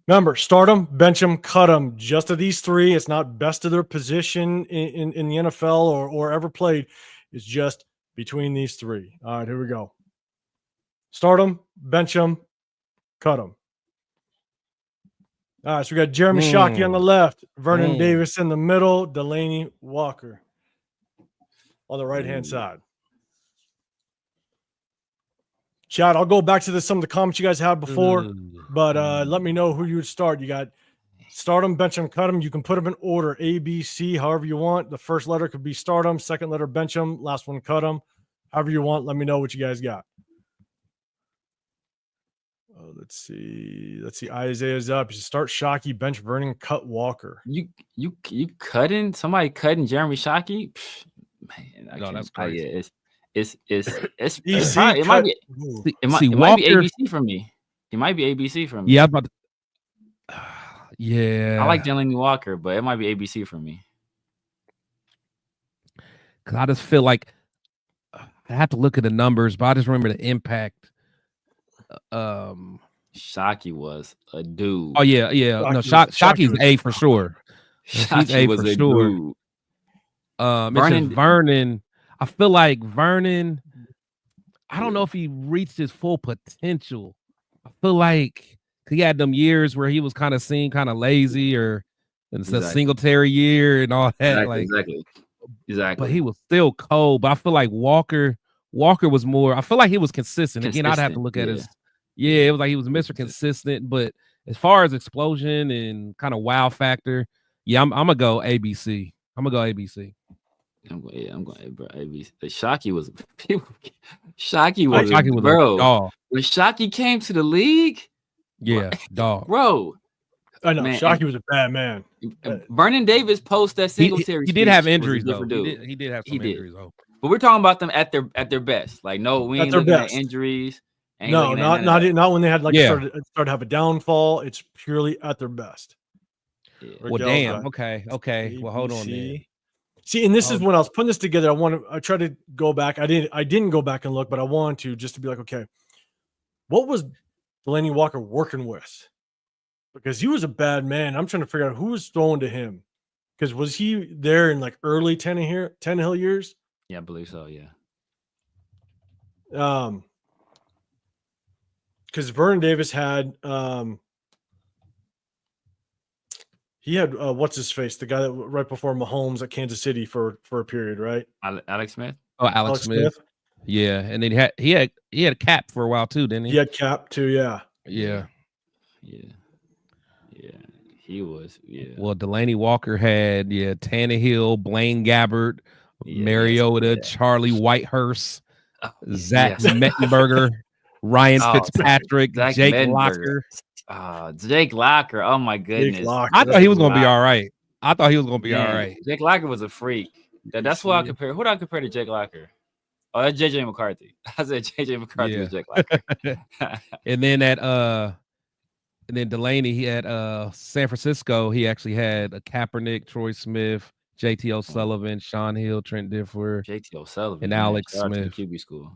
Remember, start them, bench them, cut them. Just of these three. It's not best of their position in the NFL or ever played. It's just between these three. All right, here we go. Start them, bench them, cut them. All right, so we got Jeremy Shockey on the left, Vernon Davis in the middle, Delaney Walker on the right-hand side. Chad, I'll go back to some of the comments you guys had before, but let me know who you would start. You got start them, bench them, cut them. You can put them in order, A, B, C, however you want. The first letter could be start them, second letter bench them, last one cut them. However you want, let me know what you guys got. Let's see. Isaiah's up. You should start Shockey, bench Vernon, cut Walker. You cutting somebody cutting Jeremy Shockey? Psh, man, no, that's crazy. Yeah, it's Easy. it might be ABC for me. It might be ABC for me. Yeah, but yeah, I like Delaney Walker, but it might be ABC for me. Cause I just feel like I have to look at the numbers, but I just remember the impact. Shockey was a dude. Oh yeah. No, Shockey's A for sure. He's A for sure. Dude. Vernon. I feel like Vernon. I don't know if he reached his full potential. I feel like he had them years where he was kind of seen kind of lazy, or it's a Singletary year and all that. Exactly. But he was still cold. But I feel like Walker was more. I feel like he was consistent. Again, I'd have to look at his. Yeah, it was like he was Mr. Consistent. But as far as explosion and kind of wow factor, yeah, I'm gonna go ABC. I'm gonna go ABC. I'm going ABC. Shockey was bro. Dog. When Shockey came to the league, dog, bro. I know Shockey was a bad man. Vernon Davis post that Singletary. He did have injuries though. He did have some injuries though. But we're talking about them at their best. Like, no, we ain't looking at injuries. No, not when they had started to have a downfall. It's purely at their best. Yeah. Well, damn. Okay. Well, hold on, man. See, and this is when I was putting this together. I tried to go back. I didn't go back and look, but I wanted to just to be like, okay, what was Delaney Walker working with? Because he was a bad man. I'm trying to figure out who was throwing to him. Because was he there in like early Tannehill years? Yeah, I believe so. Yeah. Because Vernon Davis had he had what's his face, the guy that right before Mahomes at Kansas City for a period, right? Alex Smith. Oh, Alex Smith. Yeah, and then he had a cap for a while too, didn't he? He had cap too. Yeah. He was. Yeah. Well, Delaney Walker had Tannehill, Blaine Gabbert, Mariota, Charlie Whitehurst, Zach Mettenberger, Ryan Fitzpatrick, Jake Locker. Jake Locker. Oh my goodness. I thought he was gonna be all right. Jake Locker was a freak. That's what I compare. Who do I compare to Jake Locker? Oh, that's JJ McCarthy. I said JJ McCarthy with Jake Locker. And then Delaney, he had San Francisco. He actually had a Kaepernick, Troy Smith, JT O'Sullivan, Sean Hill, Trent Dilfer, JT O'Sullivan, and Alex Smith. QB school.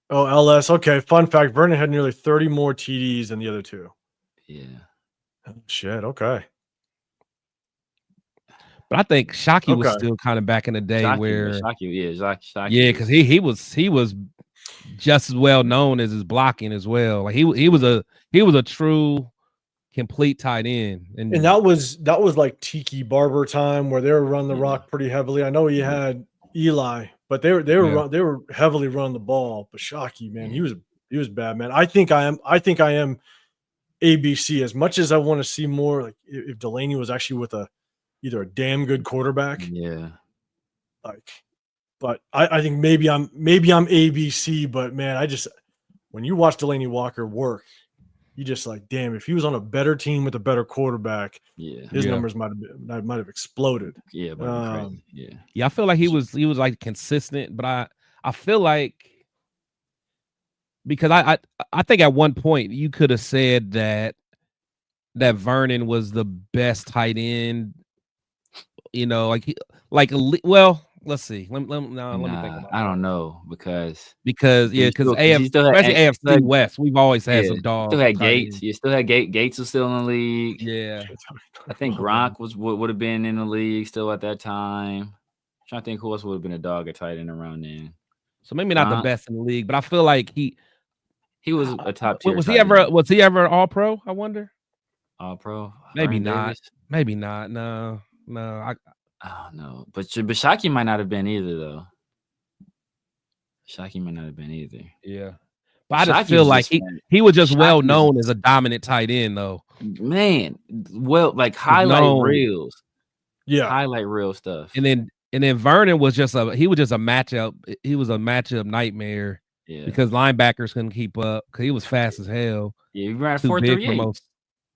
Oh, LS. Okay. Fun fact: Vernon had nearly 30 more TDs than the other two. Yeah. Oh, shit. Okay. But I think Shockey was still kind of back in the day Shockey. Yeah, because he was just as well known as his blocking as well. Like he was a true complete tight end. And that was like Tiki Barber time where they were running the rock pretty heavily. I know he had Eli, but they were heavily running the ball. But Shockey, man, he was bad, man. I think I am ABC as much as I want to see more. Like if Delaney was actually with either a damn good quarterback, but I think maybe I'm ABC. But man, when you watch Delaney Walker work, you just like, damn, if he was on a better team with a better quarterback, his numbers might have exploded. Yeah, I feel like he was like consistent, but I feel like because I think at one point you could have said that Vernon was the best tight end. You know, let's see. Let me think about I don't know because because you AFC, still had, especially you still AFC had, West, we've always had yeah, some you dogs. still had tight Gates. ends. You still had Gates was still in the league. Yeah. I think Gronk would have been in the league still at that time. I'm trying to think who else would have been a dog at tight end around then. So maybe not the Gronk. best in the league, but I feel like he was a top tier. was he ever All Pro? I wonder. All Pro? Maybe Vernon not. Davis? Maybe not. No. I don't know. But Shockey might not have been either, though. Shockey might not have been either. Yeah. But I just Shockey's feel like he was just well known as a dominant tight end, though. Man, well, like highlight reels. Yeah. Highlight reel stuff. And then Vernon was just a matchup. He was a matchup nightmare. Yeah. Because linebackers couldn't keep up because he was fast as hell. Yeah, he ran 4.38.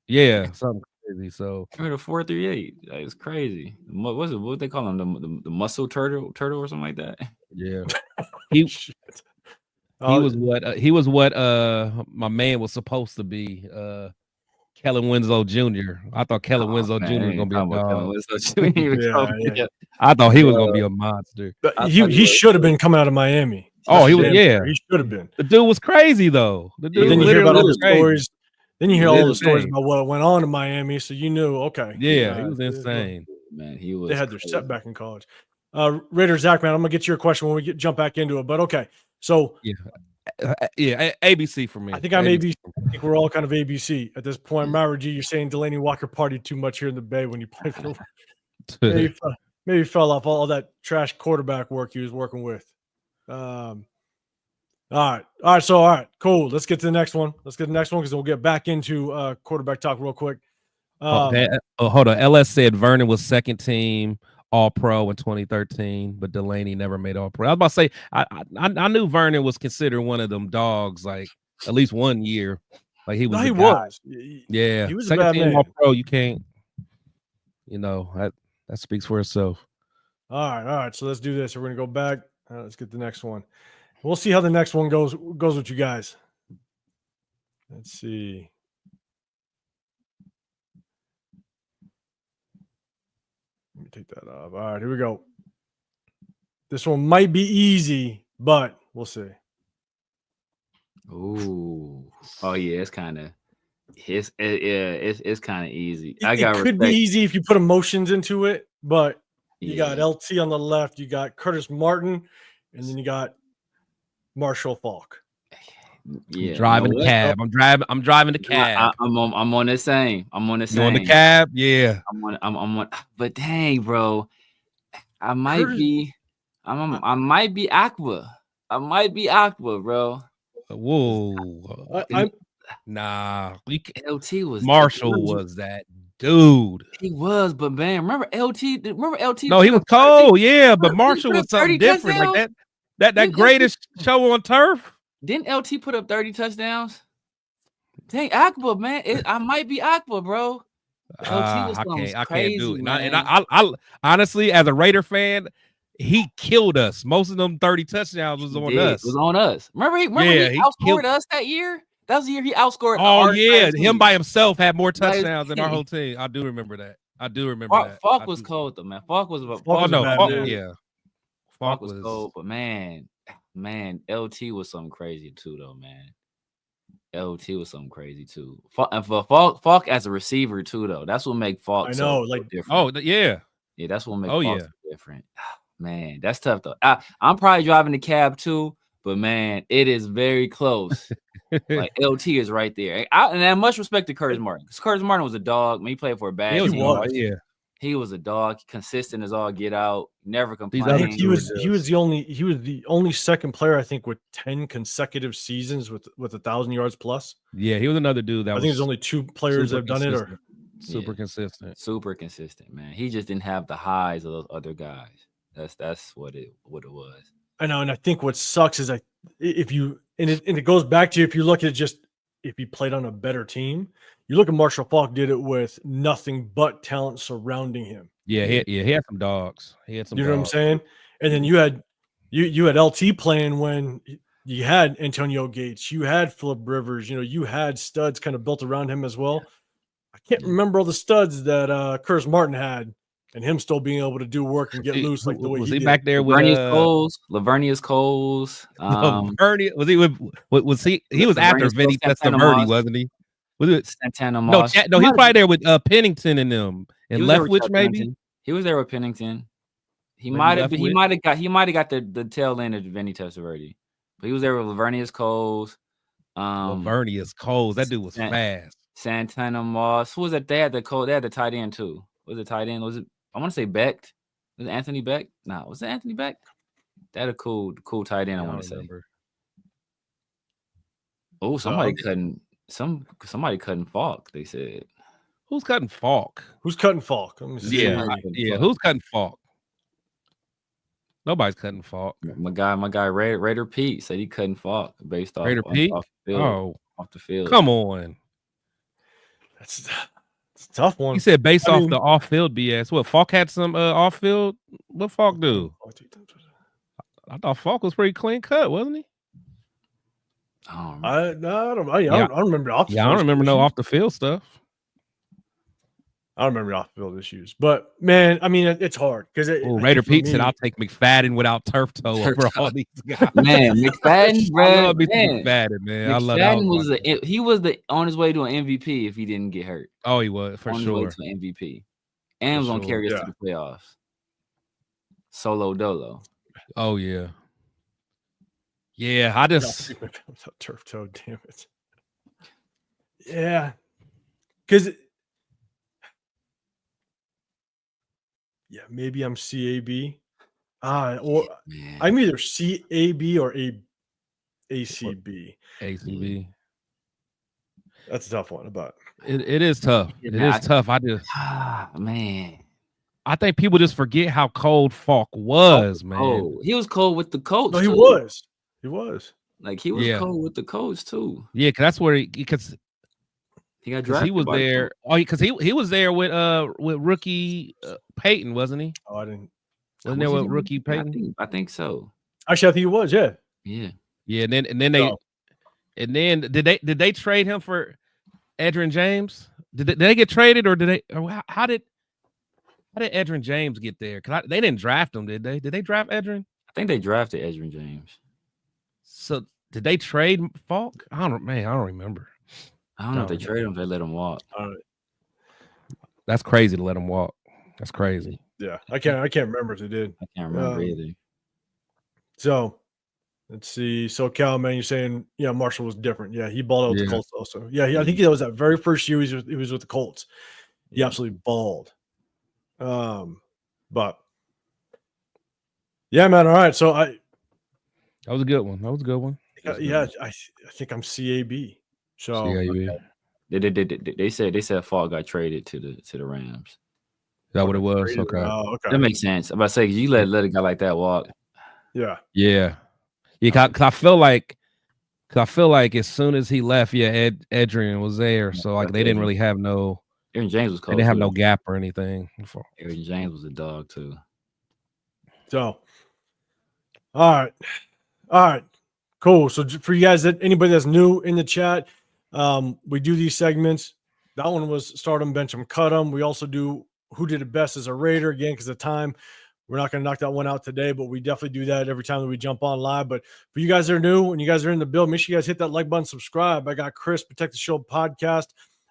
Yeah, something crazy. So he ran a 4.38. That is crazy. What was it? What they call him? The muscle turtle or something like that. Yeah. He was what my man was supposed to be. Kellen Winslow Jr. I thought Kellen Winslow Jr. was gonna be a dog. I thought he was gonna be a monster. He should have been coming out of Miami. Oh, he was. Yeah, he should have been. The dude was crazy though. The dude. Then you hear about all the stories. Then you hear all the stories insane. about what went on in Miami, so you knew. Okay. Yeah, he was insane. Man, he was. They had their setback in college. Raider Zach, man, I'm gonna get to your question when we jump back into it. But okay, so yeah, ABC for me. I think I'm ABC. I think we're all kind of ABC at this point. Myra G, you're saying Delaney Walker partied too much here in the Bay when you played for maybe fell off all that trash quarterback work he was working with. All right, cool. Let's get to the next one. Because we'll get back into quarterback talk real quick. Hold on. LS said Vernon was second team All Pro in 2013, but Delaney never made All Pro. I was about to say I knew Vernon was considered one of them dogs, like at least 1 year. Like he was. No, he was. Yeah, he was second a bad team man. All Pro. You can't. That speaks for itself. All right. So let's do this. We're gonna go back. Let's get the next one. We'll see how the next one goes with you guys. Let's see. Let me take that off. All right, here we go. This one might be easy, but we'll see. Ooh. Oh yeah, it's kind of it's kind of easy. It could be easy if you put emotions into it, but you got LT on the left, you got Curtis Martin, and then you got Marshall Faulk. Yeah, driving the cab. I'm driving the cab. I'm on the same. I'm on the same. You on the cab? Yeah. I'm on. But dang, bro, I might be Aqua. I might be Aqua, bro. Whoa. Nah. LT was Marshall was that dude. He was, but man, remember LT? No, he was cold. Yeah, but Marshall was something different. Like that greatest show on turf. Didn't LT put up 30 touchdowns? Dang, Aqua, man. I might be Aqua, bro. I can't do it. Man. And I honestly, as a Raider fan, he killed us. Most of them 30 touchdowns was on us. It was on us. Remember he outscored us that year? That was the year he outscored. Oh, yeah. Him by himself had more touchdowns than our whole team. I do remember that. that. Falk was cold, though, man. Falk was cold, but man, LT was something crazy too, though, man. LT was something crazy too. And for Falk as a receiver too, though. That's what make Falk different. Oh, yeah. Yeah, that's what make Falk so different. Man, that's tough though. I'm probably driving the cab too, but man, it is very close. Like LT is right there. And I much respect to Curtis Martin, because Curtis Martin was a dog. He played for a bad team. He was a dog, consistent as all get out, never complained. He was the only second player, I think, with 10 consecutive seasons with 1,000 yards plus. Yeah, he was another dude I think there's only two players that have done it, or consistent. Super consistent, man. He just didn't have the highs of those other guys. That's what it was. I know, and I think what sucks is it goes back to, if you look at if he played on a better team. You look at Marshall Faulk did it with nothing but talent surrounding him. Yeah, he had some dogs. He had some. You know what I'm saying? And then you had LT playing when you had Antonio Gates, you had Phillip Rivers, you had studs kind of built around him as well. I can't remember all the studs that Curtis Martin had. and him still being able to do work and get loose like the way was he he did. back there with Lavernius Coles. Was he with? Was he? He was after Vinny Testaverde, wasn't he? Was it Santana Moss? No, he's probably there with Pennington and them and Leftwich maybe. He was there with Pennington. He might have got the tail end of Vinny Testaverde, but he was there with Lavernius Coles. Lavernius Coles, that dude was fast. Santana Moss. Who was that? They had the tight end too. Was it tight end? Was it? I want to say Beck. Was it Anthony Beck? No, was it Anthony Beck? They had a cool tight end. I want to say. Oh, somebody cutting Falk. They said. Who's cutting Falk? Who's cutting Falk? Let me see. Yeah. Who's cutting Falk? Nobody's cutting Falk. My guy, Raider Pete said he cutting Falk based off Raider Pete. Off the field. Come on. That's a tough one. He said based off the off-field BS. What, Falk had some off-field? What Falk do? I thought Falk was pretty clean cut, wasn't he? I don't remember off the field. I don't remember no off the field stuff. I don't remember off the field issues, but man, I mean, it's hard because Raider Pete said, "I'll take McFadden without turf toe over all these guys." Man, McFadden, bro, I love McFadden, man. I love that. He was on his way to an MVP if he didn't get hurt. Oh, he was for sure. His way to an MVP, and was gonna carry us to the playoffs. Solo dolo. Oh yeah, yeah. I just turf toe. Damn it. Yeah, because. Yeah, maybe I'm CAB. Or I'm either CAB or ACB. ACB. That's a tough one, but it is tough. It is tough. I think people just forget how cold Falk was, man. Oh, he was cold with the coach. No, he was. He was. Like he was cold with the coach too. Yeah, because that's where because he got drafted. He was there. Oh, because he was there with rookie Peyton, wasn't he? Oh, I didn't. Wasn't there with rookie Peyton? I think so. Actually, I think he was. Yeah. Yeah. And then did they trade him for Edgerrin James? Did they get traded or did they? Or how did Edgerrin James get there? Because they didn't draft him, did they? Did they draft Edgerrin? I think they drafted Edgerrin James. So did they trade Falk? I don't remember. I don't know if they traded him. If they let him walk. That's crazy to let him walk. That's crazy. Yeah, I can't remember if they did. I can't remember either. So let's see. So Cal, man, you're saying Marshall was different. Yeah, he balled out with the Colts also. Yeah, I think that was that very first year he was with the Colts. He absolutely balled. But yeah, man. All right. So that was a good one. Yeah, I think I'm CAB. So okay. They said Falk got traded to the Rams. Is that what it was? Okay. Okay. That makes sense. I'm about to say you let a guy like that walk. Yeah. Cause I feel like as soon as he left, Edgerrin was there. So like they didn't really have no. Aaron James was cold. They didn't have no gap or anything. Aaron James was a dog too. So, all right. Cool. So for you guys, anybody that's new in the chat, we do these segments. That one was start them, bench them, cut them. We also do who did it best as a Raider again because of time. We're not going to knock that one out today, but we definitely do that every time that we jump on live. But for you guys that are new and you guys are in the build, make sure you guys hit that like button, subscribe. I got Chris, Protect the Shield podcast.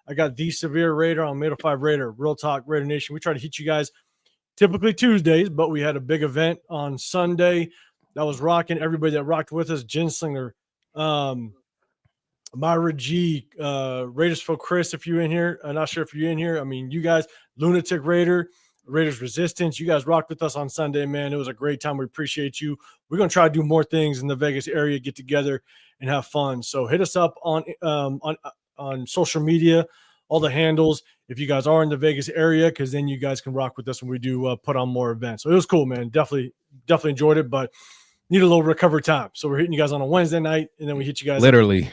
I got The Severe Raider on Made of 5 Raider, Real Talk Raider Nation. We try to hit you guys typically Tuesdays, but we had a big event on Sunday that was rocking. Everybody that rocked with us, Ginslinger, Myra G, Raiders for Chris, if you're in here. I'm not sure if you're in here. I mean, you guys, Lunatic Raider, Raiders Resistance, you guys rocked with us on Sunday, man. It was a great time. We appreciate you. We're going to try to do more things in the Vegas area, get together and have fun. So hit us up on social media, all the handles, if you guys are in the Vegas area, because then you guys can rock with us when we do put on more events. So it was cool, man. Definitely enjoyed it, but need a little recovery time. So we're hitting you guys on a Wednesday night, and then we hit you guys literally.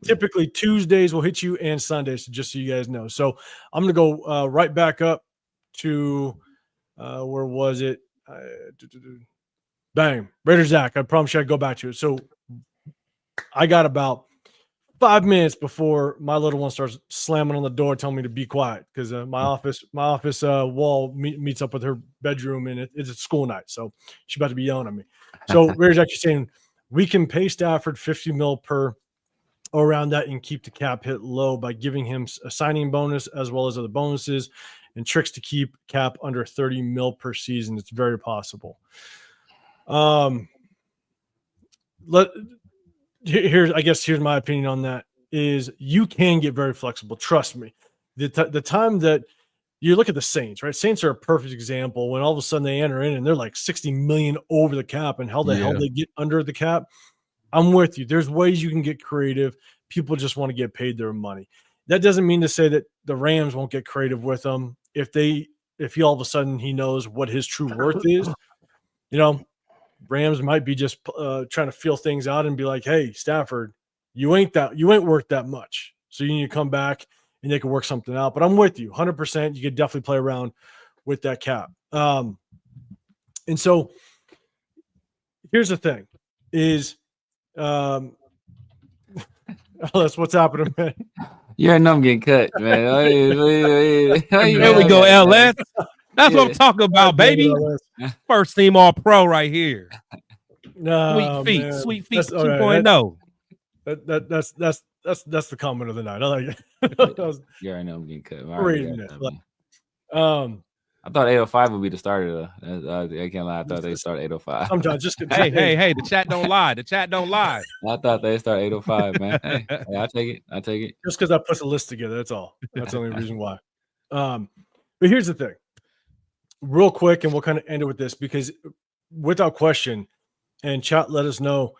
Typically Tuesdays we'll hit you and Sundays, so just so you guys know. So I'm going to go right back up to where was it? Bang. Raider Zach. I promise you I'd go back to it. So I got about 5 minutes before my little one starts slamming on the door, telling me to be quiet because my office wall meets up with her bedroom, and it's a school night, so she's about to be yelling at me. So Raiders actually saying we can pay Stafford $50 million per around that and keep the cap hit low by giving him a signing bonus as well as other bonuses and tricks to keep cap under $30 million per season. It's very possible. Here's my opinion on that is you can get very flexible. Trust me. The time that you look at the Saints, right? Saints are a perfect example when all of a sudden they enter in and they're like 60 million over the cap, and how the hell they get under the cap. I'm with you. There's ways you can get creative. People just want to get paid their money. That doesn't mean to say that the Rams won't get creative with them. If he all of a sudden he knows what his true worth is, Rams might be just trying to feel things out and be like, hey, Stafford, you ain't worth that much. So you need to come back and they can work something out. But I'm with you 100%. You could definitely play around with that cap. And so here's the thing is, Ellis, what's happening, man? Yeah, I'm getting cut, man. There we go, LS. That's what I'm talking about, baby. First team all pro right here. No, Sweet feet 2.0. That's the comment of the night. I like it. Yeah, I know I'm getting cut. I thought 805 would be the starter though. I can't lie. I thought they start 805. Sometimes just hey, the chat don't lie. The chat don't lie. I thought they start 805, man. Hey, I take it. Just because I put the list together, that's all. That's the only reason why. But here's the thing, real quick, and we'll kind of end it with this because, without question, and chat let us know,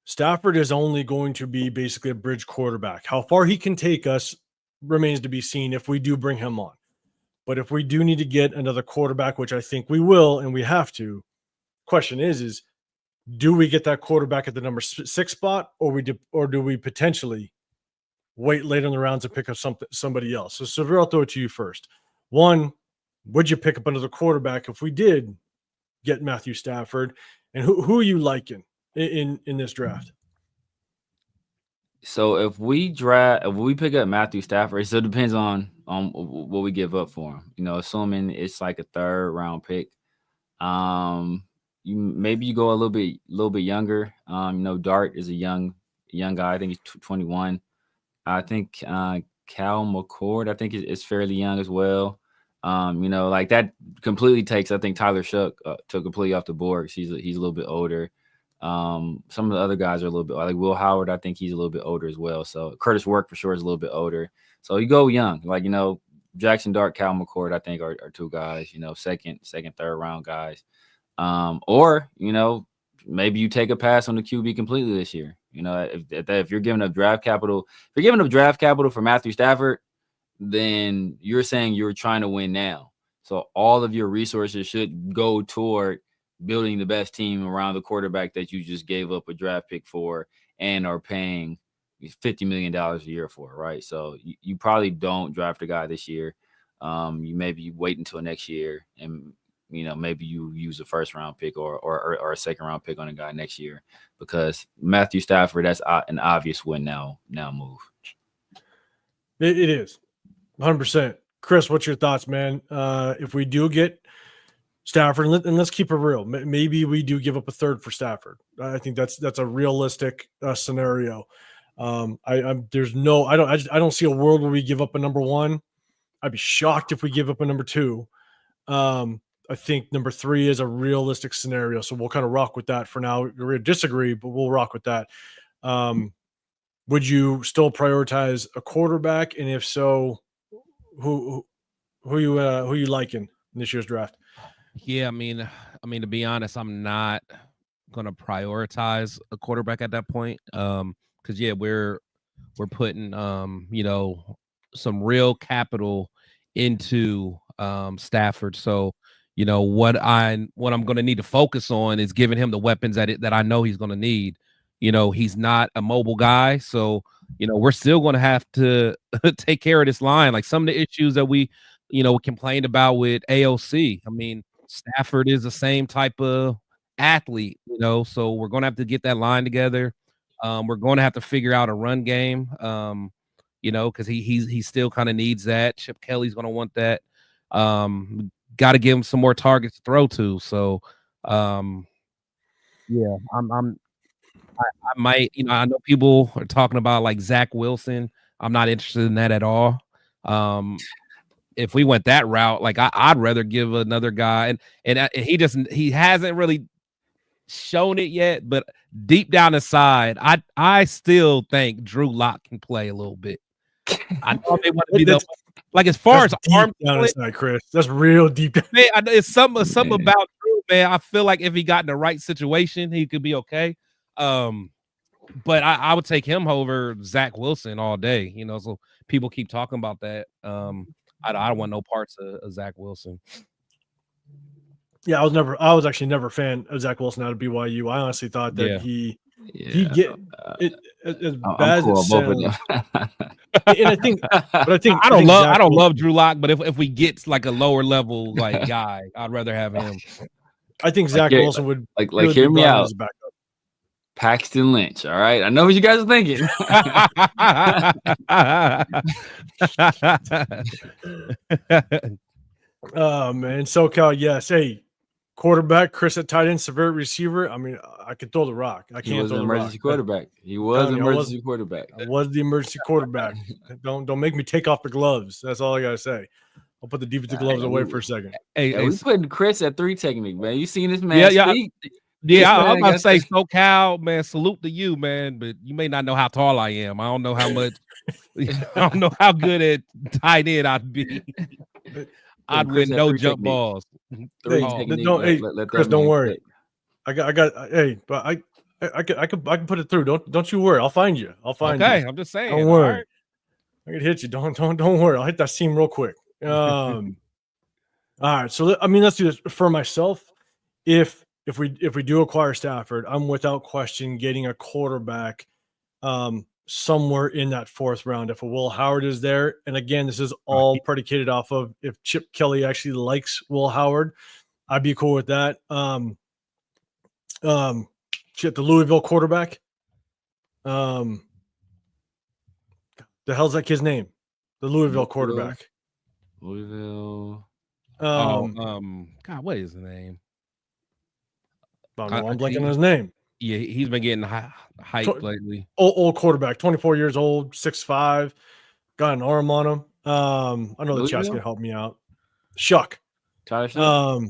Stafford is only going to be basically a bridge quarterback. How far he can take us remains to be seen if we do bring him on. But if we do need to get another quarterback, which I think we will, and we have to, question is do we get that quarterback at the number 6 spot, or do we potentially wait later in the rounds to pick up somebody else? So Severe, I'll throw it to you first. One, would you pick up another quarterback if we did get Matthew Stafford? And who are you liking in this draft? So if we pick up Matthew Stafford, it still depends on what we give up for him. Assuming it's like a 3rd round pick. You go a little bit younger. Dart is a young guy. I think he's 21. I think Cal McCord, I think is fairly young as well. Like that completely takes, I think, Tyler Shuck to completely off the board. He's a little bit older. Some of the other guys are a little bit like Will Howard. I think he's a little bit older as well. So Curtis Work for sure is a little bit older. So you go young, Jackson Dart, Cal McCord, I think are 2 guys, second, 3rd round guys. Or maybe you take a pass on the QB completely this year. If you're giving up draft capital, for Matthew Stafford, then you're saying you're trying to win now. So all of your resources should go toward building the best team around the quarterback that you just gave up a draft pick for and are paying $50 million a year for, right? So you probably don't draft a guy this year. You maybe wait until next year, and maybe you use a 1st round pick or a 2nd round pick on a guy next year, because Matthew Stafford, that's an obvious win now move. It is 100%. Chris, what's your thoughts, man? If we do get Stafford, and let's keep it real, maybe we do give up a 3rd for Stafford. I think that's a realistic scenario. I don't see a world where we give up a number 1. I'd be shocked if we give up a number 2. I think number 3 is a realistic scenario, so we'll kind of rock with that for now. We're going to disagree, but we'll rock with that. Would you still prioritize a quarterback, and if so, who you liking in this year's draft? Yeah, I mean, to be honest, I'm not gonna prioritize a quarterback at that point. Because we're putting some real capital into Stafford. So what I'm gonna need to focus on is giving him the weapons that I know he's gonna need. He's not a mobile guy, so we're still gonna have to take care of this line. Like some of the issues that we complained about with AOC. I mean, Stafford is the same type of athlete, so we're gonna have to get that line together. We're going to have to figure out a run game. Because he still kind of needs that. Chip Kelly's going to want that. Got to give him some more targets to throw to. So, I might, I know people are talking about like Zach Wilson. I'm not interested in that at all. If we went that route, like I'd rather give another guy, and he hasn't really shown it yet, but deep down inside, I still think Drew Lock can play a little bit. I know they want to be like as far as arm down inside, Chris. That's real deep. Man, it's something about Drew, man. I feel like if he got in the right situation, he could be okay. But I would take him over Zach Wilson all day. So people keep talking about that. I don't want no parts of Zach Wilson. Yeah, I was actually never a fan of Zach Wilson out of BYU. I honestly thought that he get it as bad as it sounds. And I think I don't love Drew Lock, but if we get like a lower level like guy, I'd rather have him. I think Zach Wilson would hear me out. Paxton Lynch, all right. I know what you guys are thinking. Oh man, SoCal, yes. Hey, quarterback, Chris at tight end, severe receiver. I mean, I could throw the rock. I can't throw the emergency rock. Quarterback. He was an emergency quarterback. I was the emergency quarterback. Don't make me take off the gloves. That's all I gotta say. I'll put the defensive gloves away for a second. Hey, we putting Chris at 3 technique, man. You seen this man speak? Yeah, I'm about to say SoCal, man. Salute to you, man. But you may not know how tall I am. I don't know how much. I don't know how good at tight end I'd be. I'd win no jump balls. Chris, don't worry. I got. Hey, but I can put it through. Don't you worry. I'll find you. You. Okay, I'm just saying. Don't worry. Right. I can hit you. Don't worry. I'll hit that seam real quick. All right. So I mean, let's do this for myself. If we do acquire Stafford, I'm without question getting a quarterback somewhere in that 4th round. If a Will Howard is there, and again, this is all predicated off of if Chip Kelly actually likes Will Howard, I'd be cool with that. The Louisville quarterback. The hell's that kid's name? The Louisville quarterback. Louisville. God, what is his name? I'm blanking on his name. Yeah, he's been getting hyped lately. Old quarterback, 24 years old, 6'5", got an arm on him. I know the chat's gonna help me out. Shuck. Tyler Shuck.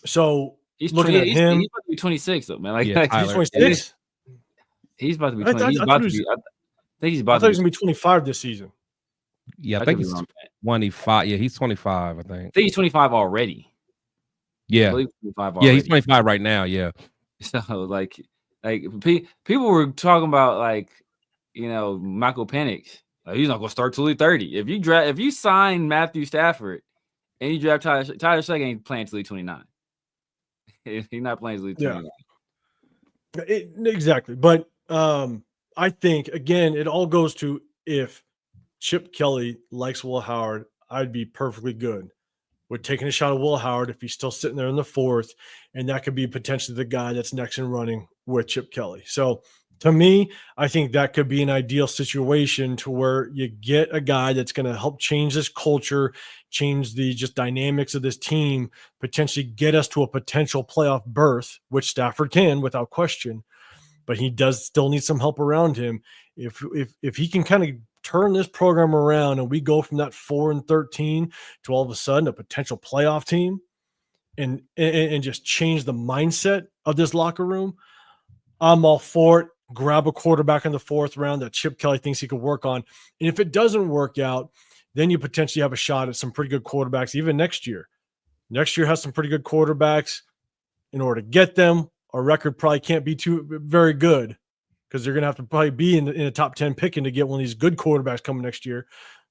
So he's looking at him. He's about to be 26 though, man. He's 26. He's about to be 20. I think he's about I thought he was gonna be 25 this season. Yeah, I think he's 25. Yeah, he's 25. I think he's 25 already. Yeah, he's 25 right now. Yeah. So like people were talking about Michael Penix. Like, he's not gonna start till he's 30. If you sign Matthew Stafford and you draft Tyler Shuck, ain't playing till he's 29. He's not playing till he's 29. Yeah. Exactly. But I think again, it all goes to if Chip Kelly likes Will Howard, I'd be perfectly good with taking a shot at Will Howard if he's still sitting there in the 4th, and that could be potentially the guy that's next in running with Chip Kelly. So to me, I think that could be an ideal situation to where you get a guy that's going to help change this culture, change the just dynamics of this team, potentially get us to a potential playoff berth, which Stafford can without question, but he does still need some help around him. If he can kind of turn this program around and we go from that 4-13 to all of a sudden a potential playoff team and just change the mindset of this locker room, I'm all for it. Grab a quarterback in the 4th round that Chip Kelly thinks he could work on. And if it doesn't work out, then you potentially have a shot at some pretty good quarterbacks even next year. Next year has some pretty good quarterbacks. In order to get them, our record probably can't be very good, because they're going to have to probably be in the top 10 picking to get one of these good quarterbacks coming next year.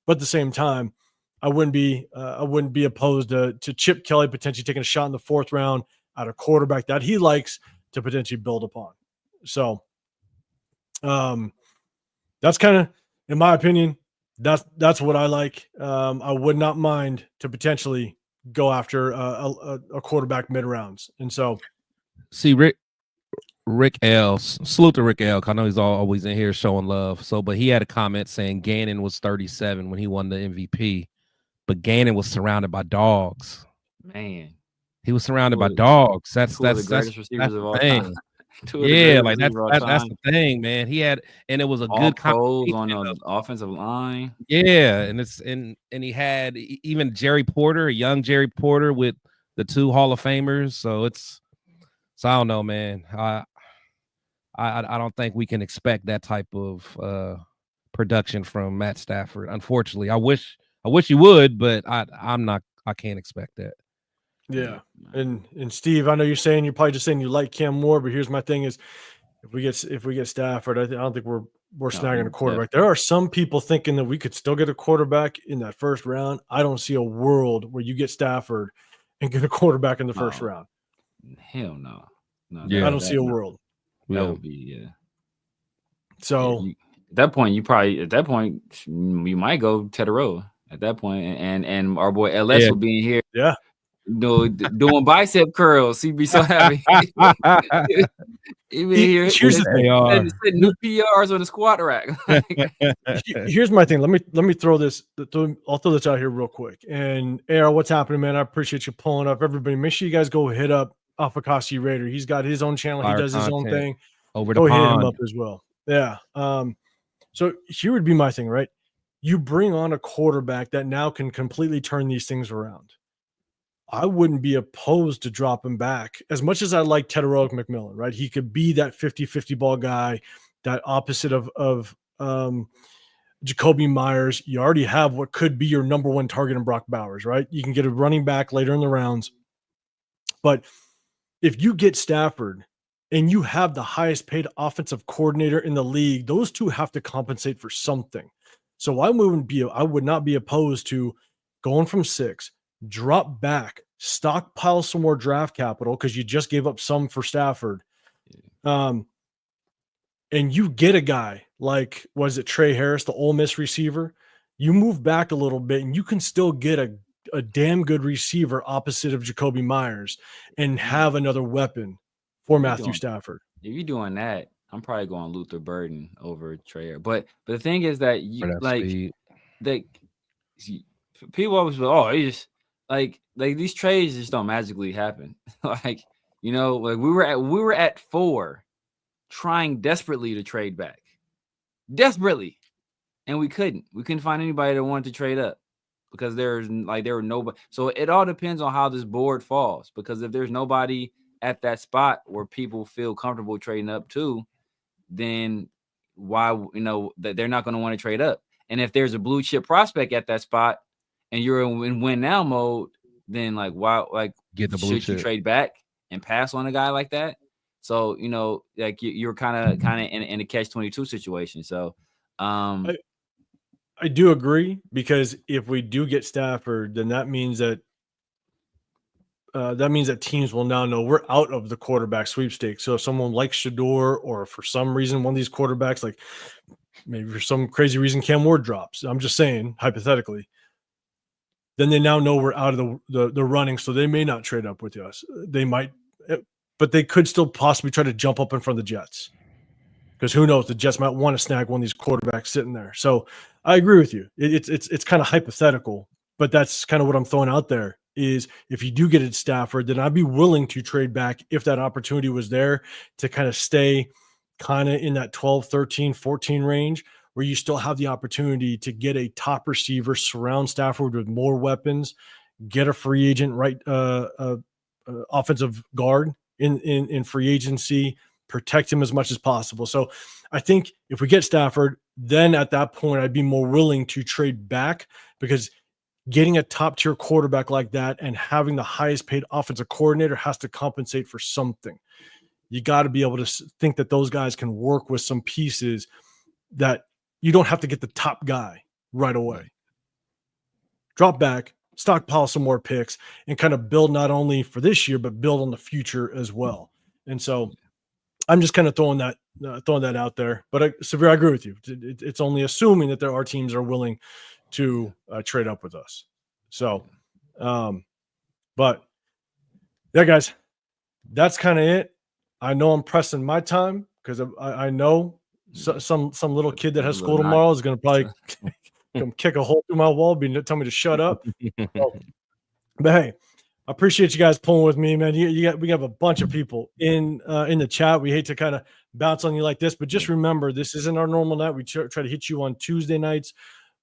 But at the same time, I wouldn't be opposed to Chip Kelly potentially taking a shot in the 4th round at a quarterback that he likes to potentially build upon. So that's kind of, in my opinion, that's what I like. I would not mind to potentially go after a quarterback mid rounds. And so, see, Rick, Rick L. Salute to Rick L. 'Cause I know he's always in here showing love. So, but he had a comment saying Gannon was 37 when he won the MVP, but Gannon was surrounded by dogs. Man, He was surrounded by Two of the- dogs. That's two of the greatest receivers of the all thing. time. Two of the Yeah, greatest like receivers of all that's time. the thing, man. He had, and it was a All good pros on combination the of, offensive line. yeah, and he had even Jerry Porter, a young Jerry Porter with the 2 Hall of Famers. So I don't know, man. I don't think we can expect that type of production from Matt Stafford. Unfortunately, I wish you would, but I can't expect that. Yeah. And Steve, I know you're probably just saying you like Cam more, but here's my thing is if we get Stafford, I don't think we're snagging a quarterback. There are some people thinking that we could still get a quarterback in that first round. I don't see a world where you get Stafford and get a quarterback in the first round. Hell no. No, Yeah. I don't see a world. That would be So at that point, you might go Tedero at that point, and our boy LS will be in here. Yeah. Doing bicep curls. He'd be so happy. He'd be here. Here's the thing. Setting new PRs on the squat rack. Here's my thing. Let me throw this. I'll throw this out here real quick. And AR, what's happening, man? I appreciate you pulling up. Everybody, make sure you guys go hit up Afakasi Raider. He's got his own channel. He does his own thing. Over go the pond. Hit him up as well. Yeah. So here would be my thing, right? You bring on a quarterback that now can completely turn these things around. I wouldn't be opposed to dropping back as much as I like Tedero McMillan, right? He could be that 50-50 ball guy, that opposite of Jacoby Myers. You already have what could be your number one target in Brock Bowers, right? You can get a running back later in the rounds. But if you get Stafford and you have the highest paid offensive coordinator in the league, those two have to compensate for something. So I would not be opposed to going from 6, drop back, stockpile some more draft capital because you just gave up some for Stafford. And you get a guy like, was it Trey Harris, the Ole Miss receiver? You move back a little bit and you can still get a damn good receiver opposite of Jacoby Myers and have another weapon for Matthew Stafford. If you're doing that, I'm probably going Luther Burden over Trey Harris. But the thing is that people always go, oh, it's just like these trades just don't magically happen. Like we were at 4 trying desperately to trade back. Desperately. And we couldn't find anybody that wanted to trade up because there were nobody. So it all depends on how this board falls, because if there's nobody at that spot where people feel comfortable trading up to, then why, that they're not going to want to trade up. And if there's a blue chip prospect at that spot and you're in win now mode, then why, get the blue chip. You trade back and pass on a guy like that? So, you're kind of in a catch-22 situation. So, I do agree, because if we do get Stafford, then that means that teams will now know we're out of the quarterback sweepstakes. So if someone like Shador, or for some reason one of these quarterbacks, like maybe for some crazy reason Cam Ward drops, I'm just saying hypothetically, then they now know we're out of the running. So they may not trade up with us. They might, but they could still possibly try to jump up in front of the Jets, because who knows, the Jets might want to snag one of these quarterbacks sitting there. So I agree with you. It's kind of hypothetical, but that's kind of what I'm throwing out there. Is if you do get it Stafford, then I'd be willing to trade back if that opportunity was there to kind of stay kind of in that 12, 13, 14 range, where you still have the opportunity to get a top receiver, surround Stafford with more weapons, get a free agent, right? Offensive guard in free agency, protect him as much as possible. So I think if we get Stafford, then at that point, I'd be more willing to trade back, because getting a top tier quarterback like that and having the highest paid offensive coordinator has to compensate for something. You got to be able to think that those guys can work with some pieces, that you don't have to get the top guy right away. Drop back, stockpile some more picks, and kind of build not only for this year, but build on the future as well. And so I'm just kind of throwing that out there. But Severe, I agree with you. It's only assuming that there are teams that are willing to trade up with us. So, but yeah, guys, that's kind of it. I know I'm pressing my time because I know some little kid that has school tomorrow is going to probably come kick a hole through my wall, tell me to shut up. So, but hey, I appreciate you guys pulling with me, man. We have a bunch of people in the chat. We hate to kind of bounce on you like this, but just remember, this isn't our normal night. We try to hit you on Tuesday nights.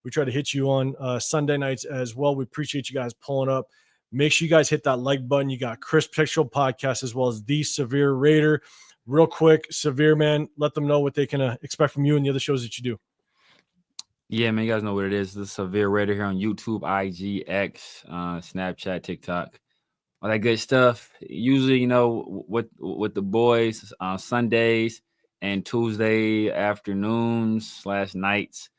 We try to hit you on Sunday nights as well. We appreciate you guys pulling up. Make sure you guys hit that like button. You got Chris Pictorial Podcast as well as The Severe Raider. Real quick, Severe, man, let them know what they can expect from you and the other shows that you do. Yeah, man, you guys know what it is. The Severe Raider here on YouTube, IG, X, Snapchat, TikTok, all that good stuff. Usually, with the boys on Sundays and Tuesday afternoons / nights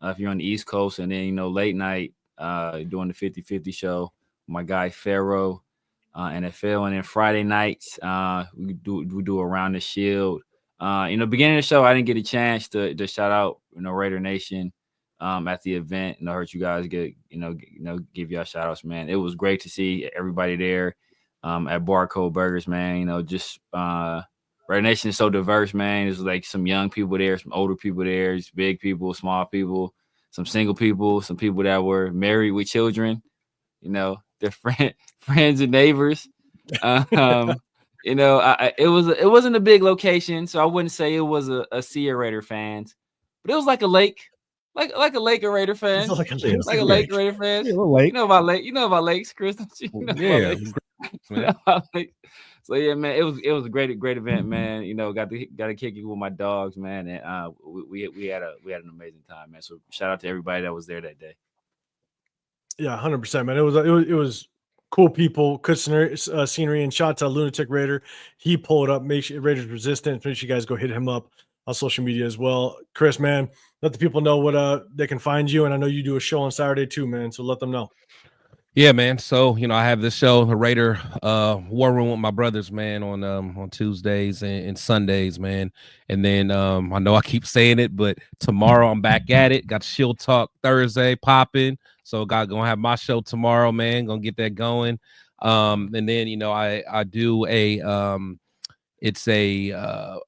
if you're on the East Coast, and then late night doing the 50-50 show. My guy Pharaoh, NFL, and then Friday nights we do Around the Shield. Beginning of the show, I didn't get a chance to shout out Raider Nation at the event, and I heard you guys give y'all shout outs, man. It was great to see everybody there at Barcode Burgers, man. Raider Nation is so diverse, man. There's like some young people there, some older people there, there's big people, small people, some single people, some people that were married with children, their friends and neighbors. It wasn't a big location, so I wouldn't say it was a sea of Raider fans, but it was like a lake. Like a lake of Raider fans. Like a lake of Raider fans. Yeah, lake. You know about lakes, Chris, don't you? Yeah. So yeah, man, it was a great event, man. Got to kick it with my dogs, man, and we had an amazing time, man. So shout out to everybody that was there that day. Yeah, 100%, man. It was cool people, good scenery, and shout out to Lunatic Raider. He pulled up, make sure Raiders Resistance. Make sure you guys go hit him up on social media as well. Chris, man, let the people know what they can find you, and I know you do a show on Saturday too, man. So let them know. Yeah, man. So I have this show, the Raider War Room with my brothers, man, on Tuesdays and Sundays, man. And then I know I keep saying it, but tomorrow I'm back at it. Got Shield Talk Thursday popping, so gonna have my show tomorrow, man. Gonna get that going. And then I do it's a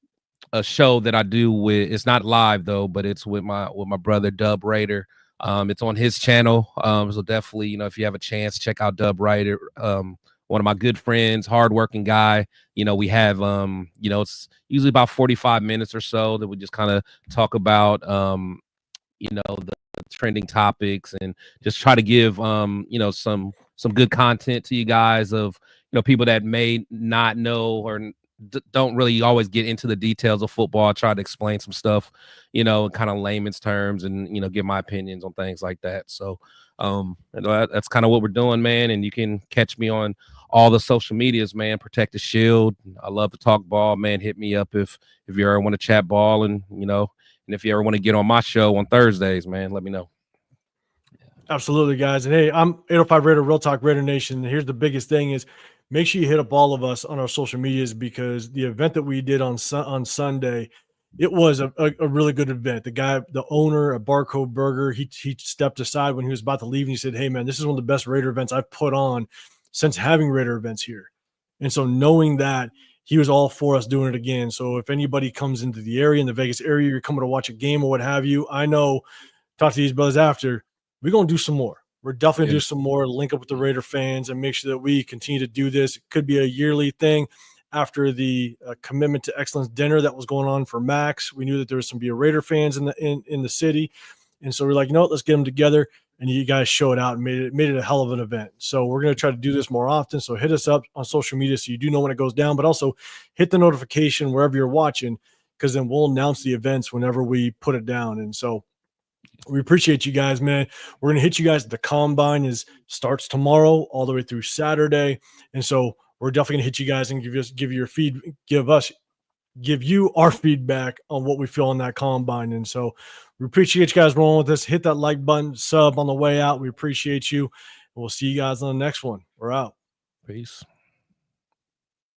show that I do with. It's not live though, but it's with my brother Dub Raider. It's on his channel. So definitely, if you have a chance, check out Dub Raider. One of my good friends, hardworking guy. We have it's usually about 45 minutes or so that we just kind of talk about the trending topics and just try to give some good content to you guys of people that may not know or don't really always get into the details of football. I try to explain some stuff, in kind of layman's terms and, give my opinions on things like that. So that's kind of what we're doing, man. And you can catch me on all the social medias, man. Protect the Shield. I love to talk ball, man. Hit me up if you ever want to chat ball and if you ever want to get on my show on Thursdays, man, let me know. Absolutely, guys. And hey, I'm 805 Raider, Real Talk Raider Nation. Here's the biggest thing is make sure you hit up all of us on our social medias, because the event that we did on Sunday, it was a really good event. The owner of Barcode Burger, he stepped aside when he was about to leave and he said, "Hey man, this is one of the best Raider events I've put on since having Raider events here." And so knowing that, he was all for us doing it again. So if anybody comes into the area, in the Vegas area, you're coming to watch a game or what have you, I know, talk to these brothers after, we're going to do some more. We're definitely going to do some more, link up with the Raider fans and make sure that we continue to do this. It could be a yearly thing. After the commitment to excellence dinner that was going on for Max, we knew that there was some Raider fans in the city. And so we're like, let's get them together. And you guys showed out and made it a hell of an event. So we're going to try to do this more often. So hit us up on social media so you do know when it goes down, but also hit the notification wherever you're watching, because then we'll announce the events whenever we put it down. And so we appreciate you guys, man. We're going to hit you guys. The combine starts tomorrow all the way through Saturday. And so we're definitely going to hit you guys and give you our feedback on what we feel on that combine. And so we appreciate you guys rolling with us. Hit that like button, sub on the way out. We appreciate you. And we'll see you guys on the next one. We're out. Peace.